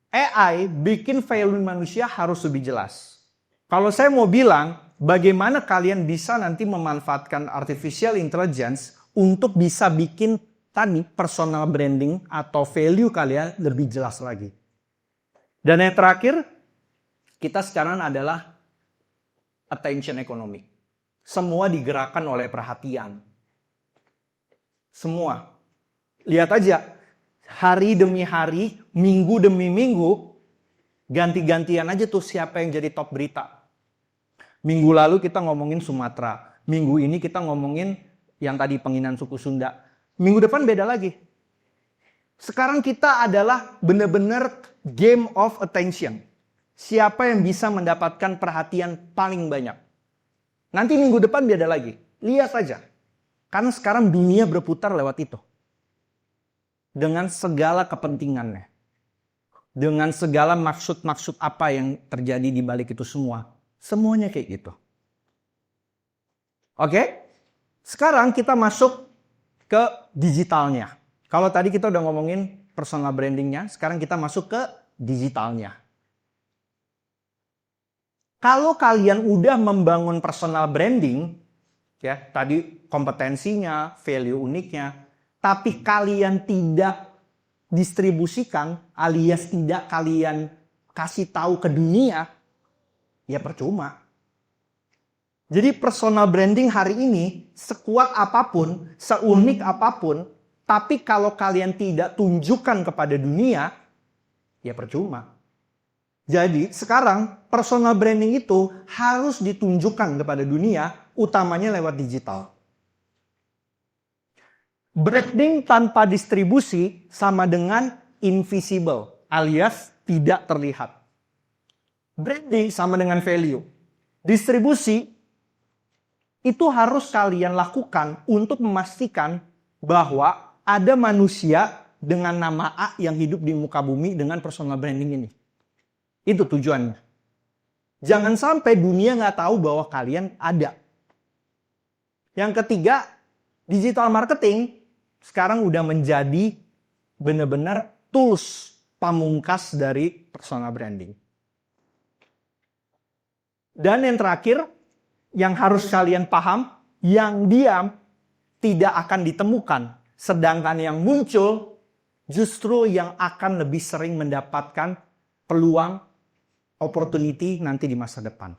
AI bikin value manusia harus lebih jelas. Kalau saya mau bilang, bagaimana kalian bisa nanti memanfaatkan artificial intelligence untuk bisa bikin tadi personal branding atau value kalian lebih jelas lagi. Dan yang terakhir, kita sekarang adalah attention economy. Semua digerakkan oleh perhatian. Semua. Lihat aja, hari demi hari, minggu demi minggu, ganti-gantian aja tuh siapa yang jadi top berita. Minggu lalu kita ngomongin Sumatera. Minggu ini kita ngomongin yang tadi penghinaan suku Sunda. Minggu depan beda lagi. Sekarang kita adalah benar-benar game of attention. Siapa yang bisa mendapatkan perhatian paling banyak. Nanti minggu depan beda lagi. Lihat saja. Karena sekarang dunia berputar lewat itu. Dengan segala kepentingannya. Dengan segala maksud-maksud apa yang terjadi di balik itu semua. Semuanya kayak gitu. Oke? Sekarang kita masuk ke digitalnya. Kalau tadi kita udah ngomongin personal brandingnya, sekarang kita masuk ke digitalnya. Kalau kalian udah membangun personal branding, ya tadi kompetensinya, value uniknya, tapi kalian tidak distribusikan alias tidak kalian kasih tahu ke dunia, ya percuma. Jadi personal branding hari ini sekuat apapun, seunik apapun, tapi kalau kalian tidak tunjukkan kepada dunia, ya percuma. Jadi sekarang personal branding itu harus ditunjukkan kepada dunia, utamanya lewat digital. Branding tanpa distribusi sama dengan invisible, alias tidak terlihat. Branding sama dengan value. Distribusi itu harus kalian lakukan untuk memastikan bahwa ada manusia dengan nama A yang hidup di muka bumi dengan personal branding ini. Itu tujuannya. Jangan sampai dunia nggak tahu bahwa kalian ada. Yang ketiga, digital marketing sekarang udah menjadi benar-benar tools pamungkas dari personal branding. Dan yang terakhir, yang harus kalian paham, yang diam tidak akan ditemukan. Sedangkan yang muncul justru yang akan lebih sering mendapatkan peluang opportunity nanti di masa depan.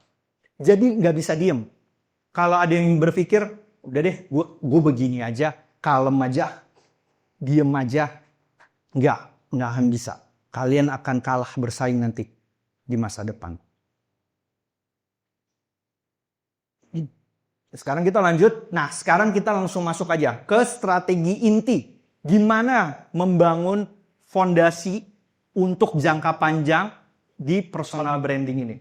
Jadi nggak bisa diem. Kalau ada yang berpikir, udah deh gue begini aja, kalem aja, diem aja. Nggak akan bisa. Kalian akan kalah bersaing nanti di masa depan. Sekarang kita lanjut. Nah, sekarang kita langsung masuk aja ke strategi inti. Gimana membangun fondasi untuk jangka panjang di personal branding ini.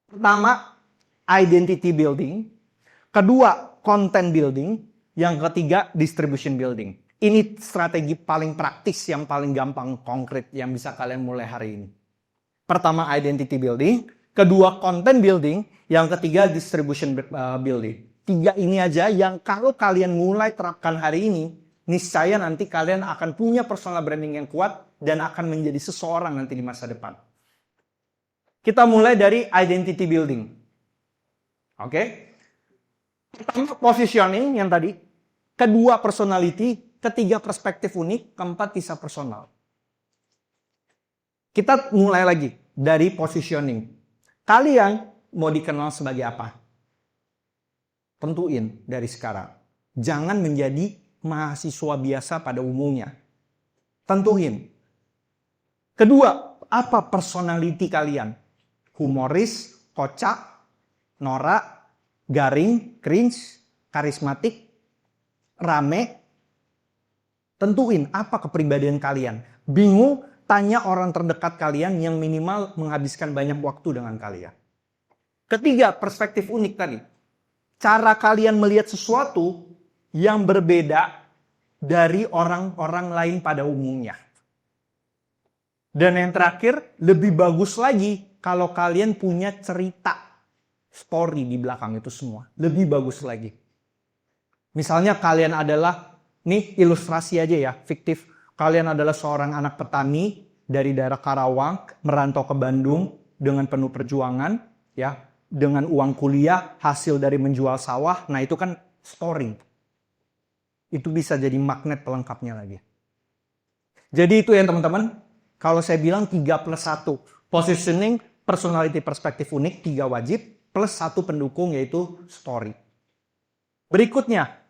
Pertama, identity building. Kedua, content building. Yang ketiga, distribution building. Ini strategi paling praktis yang paling gampang konkret yang bisa kalian mulai hari ini. Pertama identity building, kedua content building, yang ketiga distribution building. 3 ini aja yang kalau kalian mulai terapkan hari ini, niscaya nanti kalian akan punya personal branding yang kuat dan akan menjadi seseorang nanti di masa depan. Kita mulai dari identity building. Oke? Pertama positioning yang tadi, kedua personality, ketiga perspektif unik, keempat kisah personal. Kita mulai lagi dari positioning. Kalian mau dikenal sebagai apa? Tentuin dari sekarang. Jangan menjadi mahasiswa biasa pada umumnya. Tentuin. Kedua, apa personality kalian? Humoris, kocak, norak, garing, cringe, karismatik, rame. Tentuin apa kepribadian kalian. Bingung, tanya orang terdekat kalian yang minimal menghabiskan banyak waktu dengan kalian. Ketiga, perspektif unik tadi. Cara kalian melihat sesuatu yang berbeda dari orang-orang lain pada umumnya. Dan yang terakhir, lebih bagus lagi kalau kalian punya cerita, story di belakang itu semua. Lebih bagus lagi. Misalnya kalian adalah, nih ilustrasi aja ya, fiktif. Kalian adalah seorang anak petani dari daerah Karawang, merantau ke Bandung dengan penuh perjuangan, ya, dengan uang kuliah, hasil dari menjual sawah. Nah itu kan story. Itu bisa jadi magnet pelengkapnya lagi. Jadi itu ya teman-teman. Kalau saya bilang 3+1. Positioning, personality, perspektif unik, 3 wajib. Plus 1 pendukung yaitu story. Berikutnya.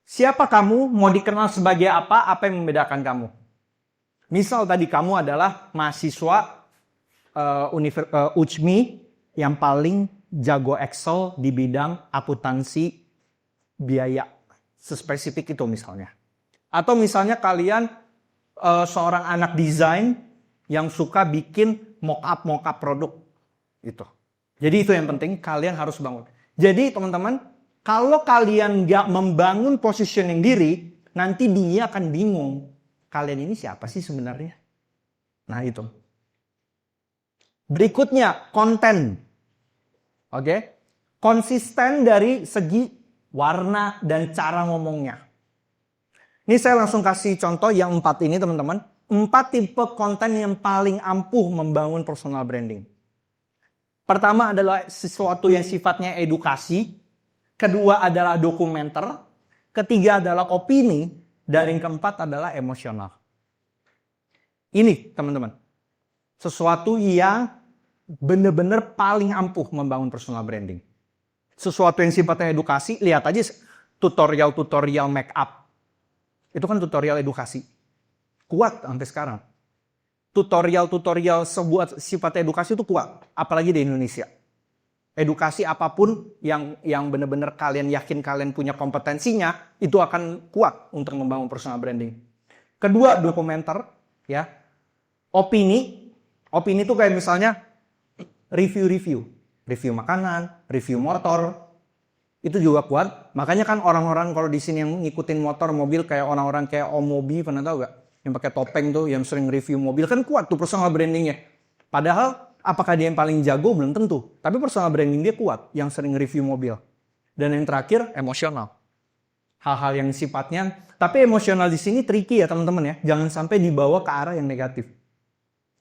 Siapa kamu? Mau dikenal sebagai apa? Apa yang membedakan kamu? Misal tadi kamu adalah mahasiswa UCMI yang paling jago Excel di bidang akuntansi biaya. Sespesifik itu misalnya. Atau misalnya kalian seorang anak desain yang suka bikin mock-up produk. Itu. Jadi itu yang penting, kalian harus bangun. Jadi teman-teman, kalau kalian nggak membangun positioning diri, nanti dia akan bingung. Kalian ini siapa sih sebenarnya? Nah itu. Berikutnya, konten. Oke? Konsisten dari segi warna dan cara ngomongnya. Ini saya langsung kasih contoh yang 4 ini teman-teman. 4 tipe konten yang paling ampuh membangun personal branding. Pertama adalah sesuatu yang sifatnya edukasi. Kedua adalah dokumenter. Ketiga adalah opini. Dan yang keempat adalah emosional. Ini teman-teman. Sesuatu yang benar-benar paling ampuh membangun personal branding. Sesuatu yang sifatnya edukasi, lihat aja tutorial-tutorial make up. Itu kan tutorial edukasi. Kuat sampai sekarang. Tutorial-tutorial sebuah sifat edukasi itu kuat. Apalagi di Indonesia. Edukasi apapun yang benar-benar kalian yakin kalian punya kompetensinya, itu akan kuat untuk membangun personal branding. Kedua, dokumenter. Ya. Opini. Opini itu kayak misalnya review. Review makanan, review motor. Itu juga kuat. Makanya kan orang-orang kalau di sini yang ngikutin motor, mobil kayak orang-orang kayak Om Mobi, pernah tahu gak? Yang pakai topeng tuh, yang sering review mobil. Kan kuat tuh personal brandingnya. Padahal apakah dia yang paling jago? Belum tentu. Tapi personal branding dia kuat, yang sering review mobil. Dan yang terakhir, emosional. Hal-hal yang sifatnya, tapi emosional di sini tricky ya teman-teman ya. Jangan sampai dibawa ke arah yang negatif.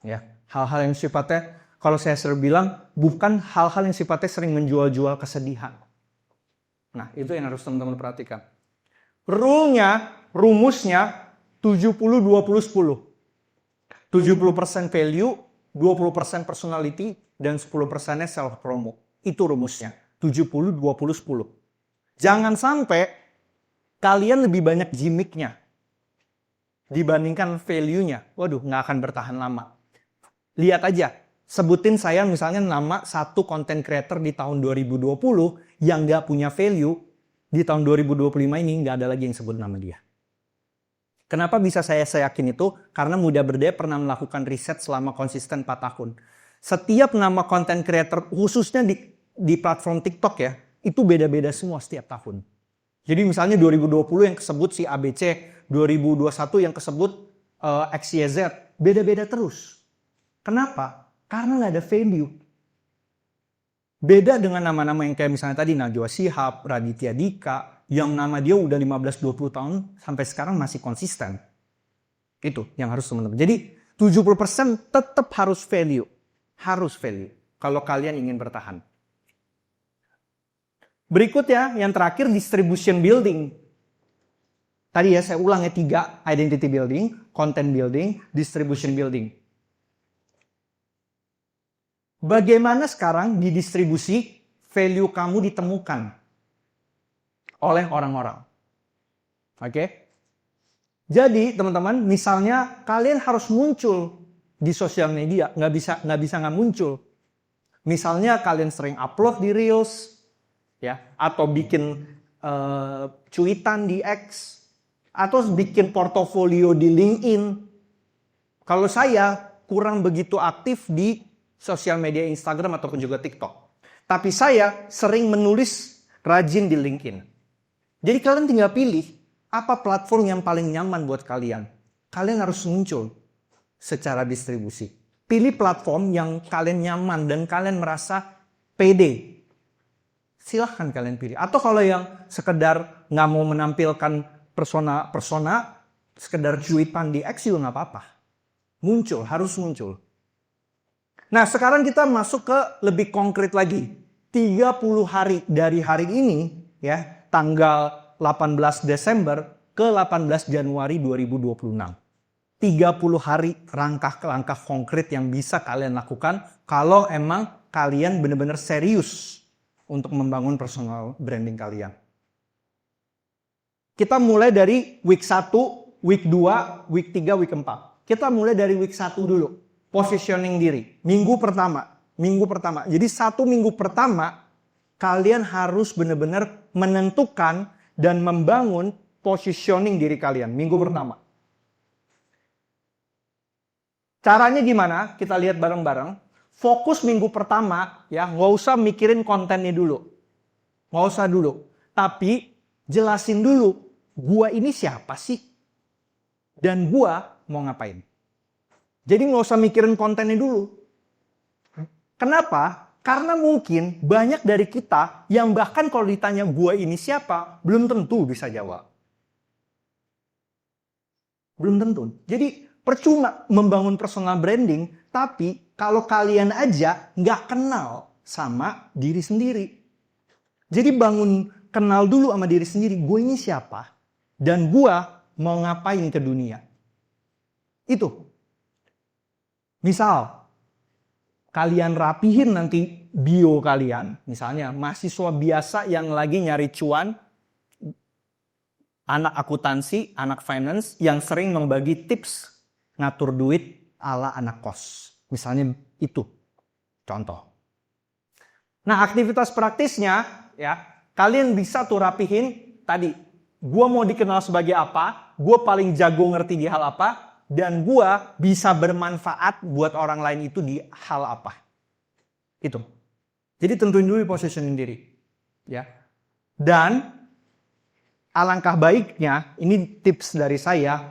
Ya, hal-hal yang sifatnya, kalau saya sering bilang, bukan hal-hal yang sifatnya sering menjual-jual kesedihan. Nah, itu yang harus teman-teman perhatikan. Rumusnya 70-20-10. 70% value, 20% personality, dan 10%-nya self-promo. Itu rumusnya. 70-20-10. Jangan sampai kalian lebih banyak gimmicknya dibandingkan value-nya. Waduh, nggak akan bertahan lama. Lihat aja. Sebutin saya misalnya nama satu content creator di tahun 2020 yang nggak punya value. Di tahun 2025 ini nggak ada lagi yang sebut nama dia. Kenapa bisa saya yakin itu? Karena Muda Berdaya pernah melakukan riset selama konsisten 4 tahun. Setiap nama content creator, khususnya di platform TikTok ya, itu beda-beda semua setiap tahun. Jadi misalnya 2020 yang kesebut si ABC, 2021 yang kesebut XYZ, beda-beda terus. Kenapa? Karena nggak ada value. Beda dengan nama-nama yang kayak misalnya tadi Najwa Shihab, Raditya Dika, yang nama dia udah 15-20 tahun sampai sekarang masih konsisten. Itu yang harus teman-teman. Jadi 70% tetap harus value. Harus value. Kalau kalian ingin bertahan. Berikut ya, yang terakhir distribution building. Tadi ya saya ulang ya 3, identity building, content building, distribution building. Bagaimana sekarang di distribusi value kamu ditemukan oleh orang-orang. Oke? Jadi teman-teman, misalnya kalian harus muncul di sosial media, nggak bisa nggak muncul. Misalnya kalian sering upload di Reels, ya, atau bikin cuitan di X, atau bikin portofolio di LinkedIn. Kalau saya kurang begitu aktif di sosial media Instagram ataupun juga TikTok. Tapi saya sering menulis rajin di LinkedIn. Jadi kalian tinggal pilih apa platform yang paling nyaman buat kalian. Kalian harus muncul secara distribusi. Pilih platform yang kalian nyaman dan kalian merasa pede. Silahkan kalian pilih. Atau kalau yang sekedar nggak mau menampilkan persona, sekedar cuitan di X juga nggak apa-apa. Muncul, harus muncul. Nah, sekarang kita masuk ke lebih konkret lagi. 30 hari dari hari ini, ya, tanggal 18 Desember ke 18 Januari 2026. 30 hari langkah-langkah konkret yang bisa kalian lakukan kalau emang kalian benar-benar serius untuk membangun personal branding kalian. Kita mulai dari week 1, week 2, week 3, week 4. Kita mulai dari week 1 dulu. Positioning diri. Minggu pertama. Jadi 1 minggu pertama, kalian harus benar-benar menentukan dan membangun positioning diri kalian. Minggu pertama. Caranya gimana? Kita lihat bareng-bareng. Fokus minggu pertama, ya, nggak usah mikirin kontennya dulu. Nggak usah dulu. Tapi jelasin dulu, gua ini siapa sih? Dan gua mau ngapain? Jadi nggak usah mikirin kontennya dulu. Kenapa? Karena mungkin banyak dari kita yang bahkan kalau ditanya gua ini siapa, belum tentu bisa jawab. Belum tentu. Jadi percuma membangun personal branding, tapi kalau kalian aja nggak kenal sama diri sendiri. Jadi kenal dulu sama diri sendiri, gue ini siapa? Dan gue mau ngapain ke dunia? Itu. Misal, kalian rapihin nanti bio kalian. Misalnya, mahasiswa biasa yang lagi nyari cuan, anak akuntansi, anak finance, yang sering membagi tips ngatur duit ala anak kos. Misalnya itu, contoh. Nah, aktivitas praktisnya, ya, kalian bisa tuh rapihin tadi. Gue mau dikenal sebagai apa, gue paling jago ngerti di hal apa, dan gue bisa bermanfaat buat orang lain itu di hal apa. Itu. Jadi tentuin dulu positioning diri. Ya. Dan alangkah baiknya, ini tips dari saya,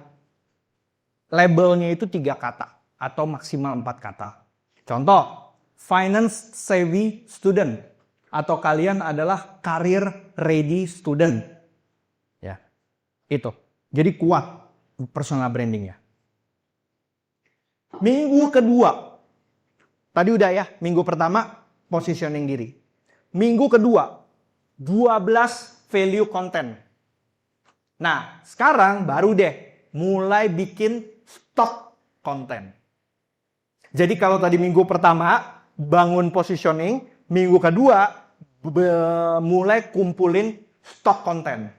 labelnya itu 3 kata atau maksimal 4 kata. Contoh, finance savvy student atau kalian adalah career ready student. Ya. Itu. Jadi kuat personal brandingnya. Minggu kedua, tadi udah ya, minggu pertama positioning diri. Minggu kedua, 12 value content. Nah, sekarang baru deh mulai bikin stok konten. Jadi kalau tadi minggu pertama bangun positioning, minggu kedua mulai kumpulin stok konten.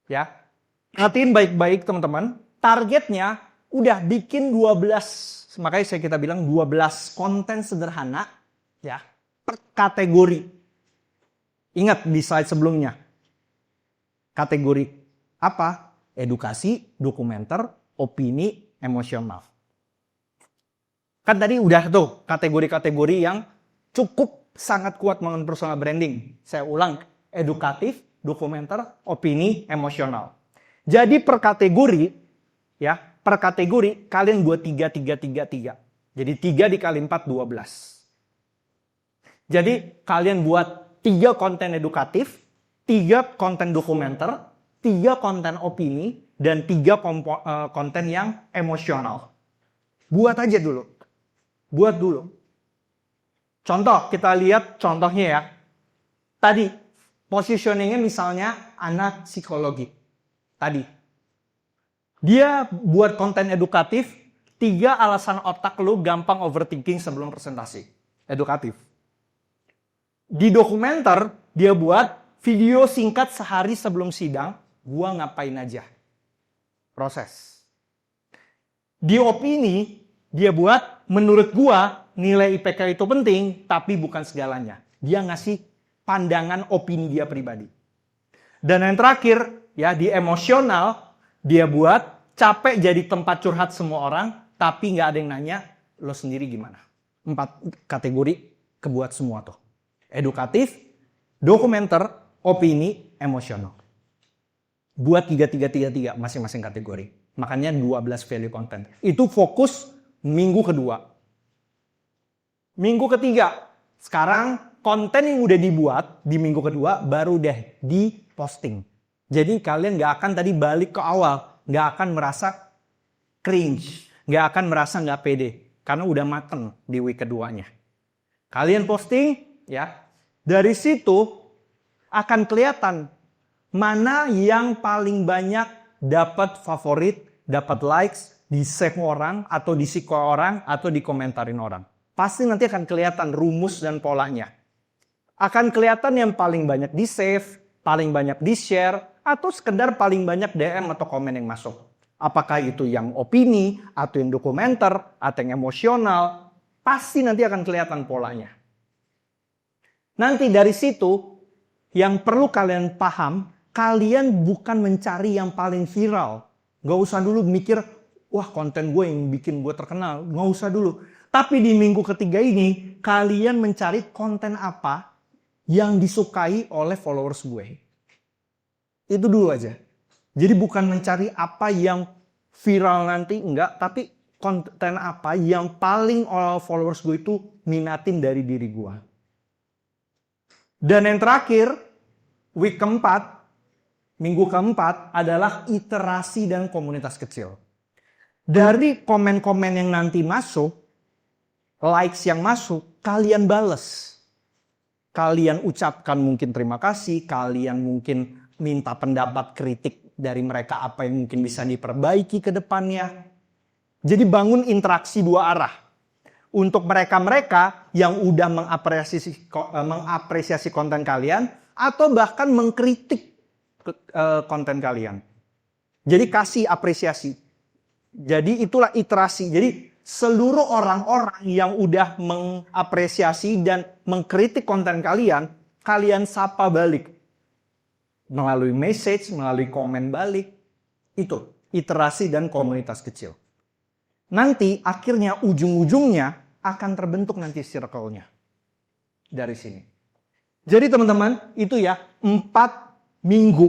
Ya. Perhatiin baik-baik teman-teman, targetnya udah bikin 12, makanya kita bilang 12 konten sederhana ya per kategori. Ingat di slide sebelumnya. Kategori apa? Edukasi, dokumenter, opini, emosional. Kan tadi udah tuh kategori-kategori yang cukup sangat kuat mengenai personal branding. Saya ulang, edukatif, dokumenter, opini, emosional. Jadi per kategori, ya, per kategori kalian buat 3, 3, 3, 3. Jadi 3 dikali 4, 12. Jadi kalian buat 3 konten edukatif, 3 konten dokumenter, 3 konten opini, dan 3 konten yang emosional. Buat aja dulu. Buat dulu. Contoh, kita lihat contohnya ya. Tadi, positioningnya misalnya anak psikologi. Tadi. Dia buat konten edukatif, 3 alasan otak lu gampang overthinking sebelum presentasi. Edukatif. Di dokumenter, dia buat video singkat sehari sebelum sidang, gua ngapain aja. Proses. Di opini, dia buat, menurut gua, nilai IPK itu penting, tapi bukan segalanya. Dia ngasih pandangan opini dia pribadi. Dan yang terakhir, ya di emosional, dia buat capek jadi tempat curhat semua orang, tapi nggak ada yang nanya, lo sendiri gimana? 4 kategori kebuat semua tuh. Edukatif, dokumenter, opini, emosional. Buat 3, 3, 3, 3 masing-masing kategori. Makanya 12 value content. Itu fokus minggu kedua. Minggu ketiga, sekarang konten yang udah dibuat di minggu kedua baru deh diposting. Jadi kalian gak akan tadi balik ke awal, gak akan merasa cringe, gak akan merasa gak pede, karena udah mateng di week keduanya. Kalian posting, ya, dari situ akan kelihatan mana yang paling banyak dapat favorit, dapat likes, di-save orang, atau di-suka orang, atau dikomentarin orang. Pasti nanti akan kelihatan rumus dan polanya. Akan kelihatan yang paling banyak di-save, paling banyak di-share, atau sekedar paling banyak DM atau komen yang masuk. Apakah itu yang opini, atau yang dokumenter, atau yang emosional, pasti nanti akan kelihatan polanya. Nanti dari situ, yang perlu kalian paham, kalian bukan mencari yang paling viral. Gak usah dulu mikir, wah konten gue yang bikin gue terkenal. Gak usah dulu. Tapi di minggu ketiga ini, kalian mencari konten apa yang disukai oleh followers gue. Itu dulu aja. Jadi bukan mencari apa yang viral nanti, enggak. Tapi konten apa yang paling followers gue itu minatin dari diri gue. Dan yang terakhir, week keempat, minggu keempat adalah iterasi dan komunitas kecil. Dari komen-komen yang nanti masuk, likes yang masuk, kalian bales. Kalian ucapkan mungkin terima kasih, kalian mungkin minta pendapat kritik dari mereka apa yang mungkin bisa diperbaiki ke depannya. Jadi bangun interaksi dua arah. Untuk mereka-mereka yang udah mengapresiasi konten kalian, atau bahkan mengkritik konten kalian. Jadi kasih apresiasi. Jadi itulah iterasi. Jadi seluruh orang-orang yang udah mengapresiasi dan mengkritik konten kalian, kalian sapa balik. Melalui message, melalui komen balik. Itu iterasi dan komunitas kecil. Nanti akhirnya ujung-ujungnya akan terbentuk nanti circle-nya. Dari sini. Jadi teman-teman, itu ya 4 minggu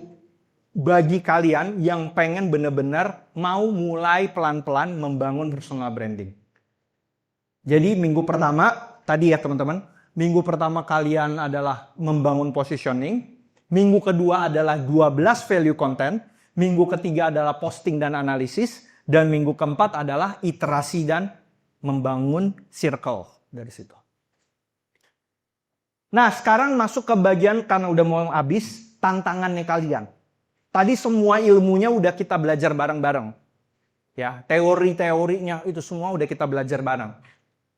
bagi kalian yang pengen benar-benar mau mulai pelan-pelan membangun personal branding. Jadi minggu pertama, tadi ya teman-teman, minggu pertama kalian adalah membangun positioning, minggu kedua adalah 12 value content, minggu ketiga adalah posting dan analisis, dan minggu keempat adalah iterasi dan membangun circle dari situ. Nah, sekarang masuk ke bagian karena udah mau habis, tantangannya kalian. Tadi semua ilmunya udah kita belajar bareng-bareng. Ya, teori-teorinya itu semua udah kita belajar bareng.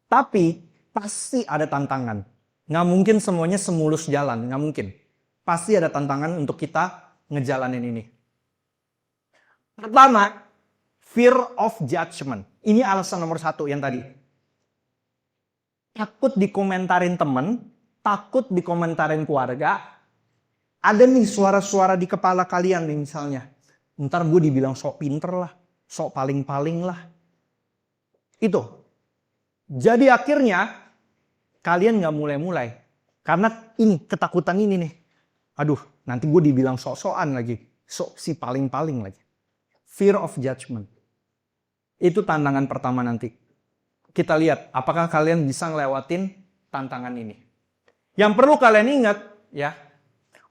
Tapi pasti ada tantangan. Nggak mungkin semuanya semulus jalan, nggak mungkin. Pasti ada tantangan untuk kita ngejalanin ini. Pertama, fear of judgment. Ini alasan nomor 1 yang tadi. Takut dikomentarin temen, takut dikomentarin keluarga. Ada nih suara-suara di kepala kalian nih misalnya. Ntar gue dibilang sok pinter lah, sok paling-paling lah. Itu. Jadi akhirnya kalian gak mulai-mulai. Karena ini, ketakutan ini nih. Aduh, nanti gue dibilang sok-sokan lagi. Si paling-paling lagi. Fear of judgment. Itu tantangan pertama nanti. Kita lihat apakah kalian bisa ngelewatin tantangan ini. Yang perlu kalian ingat, ya,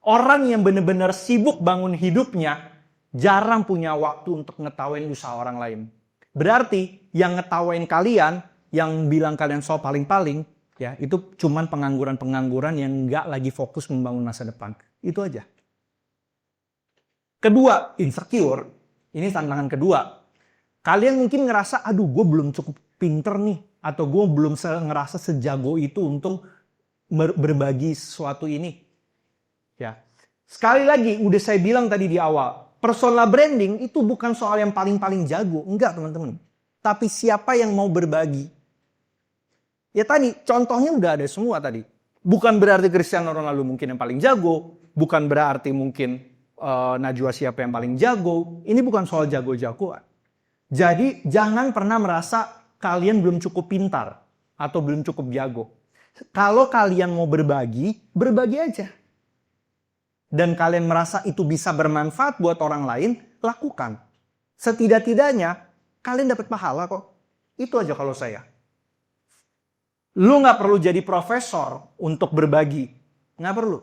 orang yang benar-benar sibuk bangun hidupnya jarang punya waktu untuk ngetawain usaha orang lain. Berarti yang ngetawain kalian, yang bilang kalian so paling-paling, ya, itu cuman pengangguran-pengangguran yang nggak lagi fokus membangun masa depan. Itu aja. Kedua, insecure. Ini tantangan kedua. Kalian mungkin ngerasa, aduh gue belum cukup pinter nih. Atau gue belum ngerasa sejago itu untuk berbagi sesuatu ini. Ya. Sekali lagi, udah saya bilang tadi di awal. Personal branding itu bukan soal yang paling-paling jago. Enggak teman-teman. Tapi siapa yang mau berbagi. Ya tadi, contohnya udah ada semua tadi. Bukan berarti Cristiano Ronaldo mungkin yang paling jago. Bukan berarti mungkin Najwa siapa yang paling jago. Ini bukan soal jago-jagoan. Jadi jangan pernah merasa kalian belum cukup pintar. Atau belum cukup jago. Kalau kalian mau berbagi, berbagi aja. Dan kalian merasa itu bisa bermanfaat buat orang lain, lakukan. Setidak-tidaknya, kalian dapat pahala kok. Itu aja kalau saya. Lu gak perlu jadi profesor untuk berbagi. Gak perlu.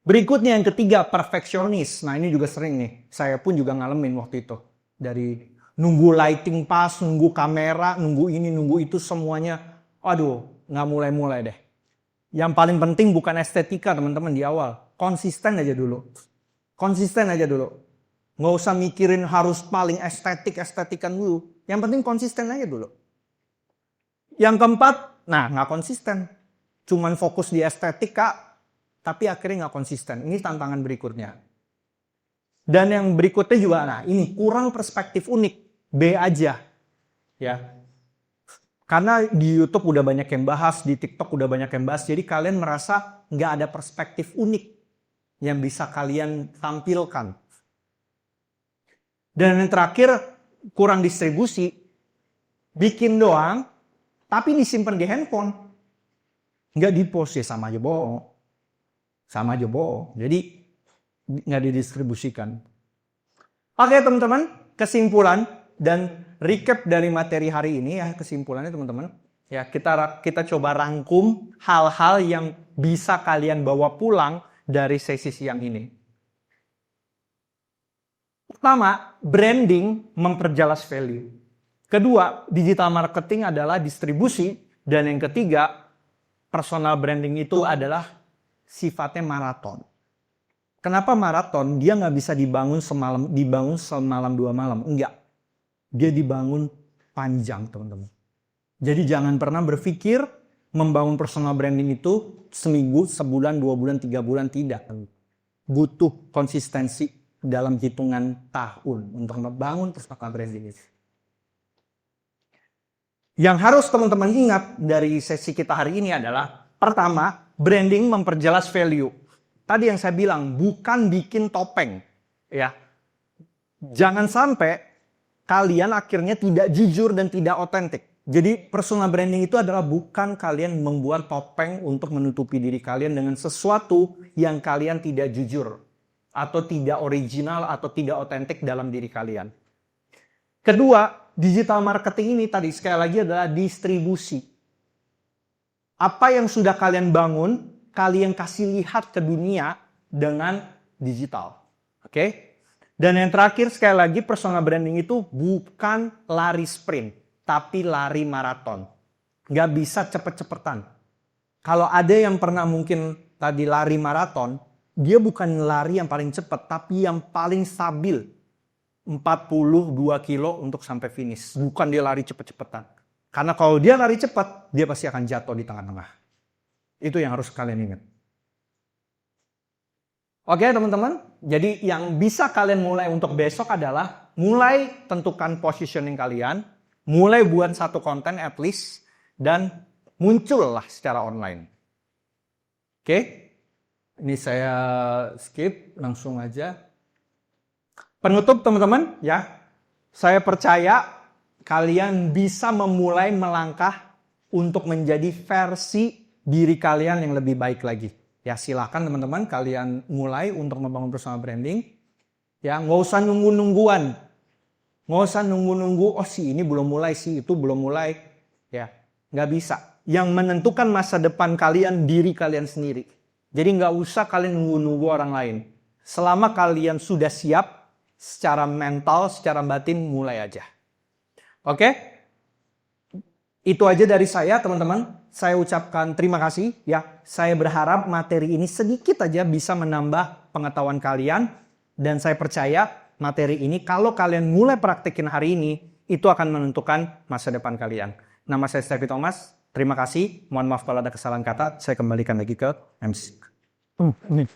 Berikutnya yang ketiga, perfeksionis. Nah ini juga sering nih. Saya pun juga ngalamin waktu itu. Dari nunggu lighting pas, nunggu kamera, nunggu ini, nunggu itu semuanya. Aduh, gak mulai-mulai deh. Yang paling penting bukan estetika teman-teman di awal. Konsisten aja dulu. Konsisten aja dulu. Nggak usah mikirin harus paling estetikan dulu. Yang penting konsisten aja dulu. Yang keempat, nah nggak konsisten. Cuman fokus di estetika, tapi akhirnya nggak konsisten. Ini tantangan berikutnya. Dan yang berikutnya juga, nah ini kurang perspektif unik. B aja. Ya. Karena di YouTube udah banyak yang bahas, di TikTok udah banyak yang bahas, jadi kalian merasa nggak ada perspektif unik yang bisa kalian tampilkan. Dan yang terakhir, kurang distribusi, bikin doang, tapi disimpan di handphone. Nggak di-post ya sama aja bohong. Sama aja bohong. Jadi nggak didistribusikan. Oke teman-teman, kesimpulan dan recap dari materi hari ini ya, kesimpulannya teman-teman. Ya, kita coba rangkum hal-hal yang bisa kalian bawa pulang dari sesi siang ini. Pertama, branding memperjelas value. Kedua, digital marketing adalah distribusi. Dan yang ketiga, personal branding itu adalah sifatnya maraton. Kenapa maraton? Dia nggak bisa dibangun semalam dua malam. Enggak. Dia dibangun panjang, teman-teman. Jadi jangan pernah berpikir membangun personal branding itu seminggu, sebulan, 2 bulan, 3 bulan. Tidak. Butuh konsistensi dalam hitungan tahun untuk membangun personal branding itu. Yang harus teman-teman ingat dari sesi kita hari ini adalah, pertama, branding memperjelas value. Tadi yang saya bilang, bukan bikin topeng. Ya. Jangan sampai kalian akhirnya tidak jujur dan tidak otentik. Jadi personal branding itu adalah bukan kalian membuat topeng untuk menutupi diri kalian dengan sesuatu yang kalian tidak jujur. Atau tidak original atau tidak otentik dalam diri kalian. Kedua, digital marketing ini tadi sekali lagi adalah distribusi. Apa yang sudah kalian bangun, kalian kasih lihat ke dunia dengan digital. Oke? Dan yang terakhir sekali lagi personal branding itu bukan lari sprint, tapi lari maraton. Gak bisa cepet-cepetan. Kalau ada yang pernah mungkin tadi lari maraton, dia bukan lari yang paling cepat, tapi yang paling stabil. 42 kilo untuk sampai finish. Bukan dia lari cepet-cepetan. Karena kalau dia lari cepat, dia pasti akan jatuh di tengah-tengah. Itu yang harus kalian ingat. Oke teman-teman, jadi yang bisa kalian mulai untuk besok adalah mulai tentukan positioning kalian, mulai buat satu konten at least, dan muncullah secara online. Oke, ini saya skip langsung aja. Penutup teman-teman ya, saya percaya kalian bisa memulai melangkah untuk menjadi versi diri kalian yang lebih baik lagi. Ya silakan teman-teman kalian mulai untuk membangun personal branding. Ya nggak usah nunggu-nungguan. Nggak usah nunggu-nunggu, oh si ini belum mulai, si itu belum mulai. Ya nggak bisa. Yang menentukan masa depan kalian, diri kalian sendiri. Jadi nggak usah kalian nunggu-nunggu orang lain. Selama kalian sudah siap, secara mental, secara batin, mulai aja. Oke? Itu aja dari saya teman-teman. Saya ucapkan terima kasih ya. Saya berharap materi ini sedikit aja bisa menambah pengetahuan kalian. Dan saya percaya materi ini kalau kalian mulai praktekin hari ini, itu akan menentukan masa depan kalian. Nama saya Steffi Thomas. Terima kasih. Mohon maaf kalau ada kesalahan kata. Saya kembalikan lagi ke MC. Nih.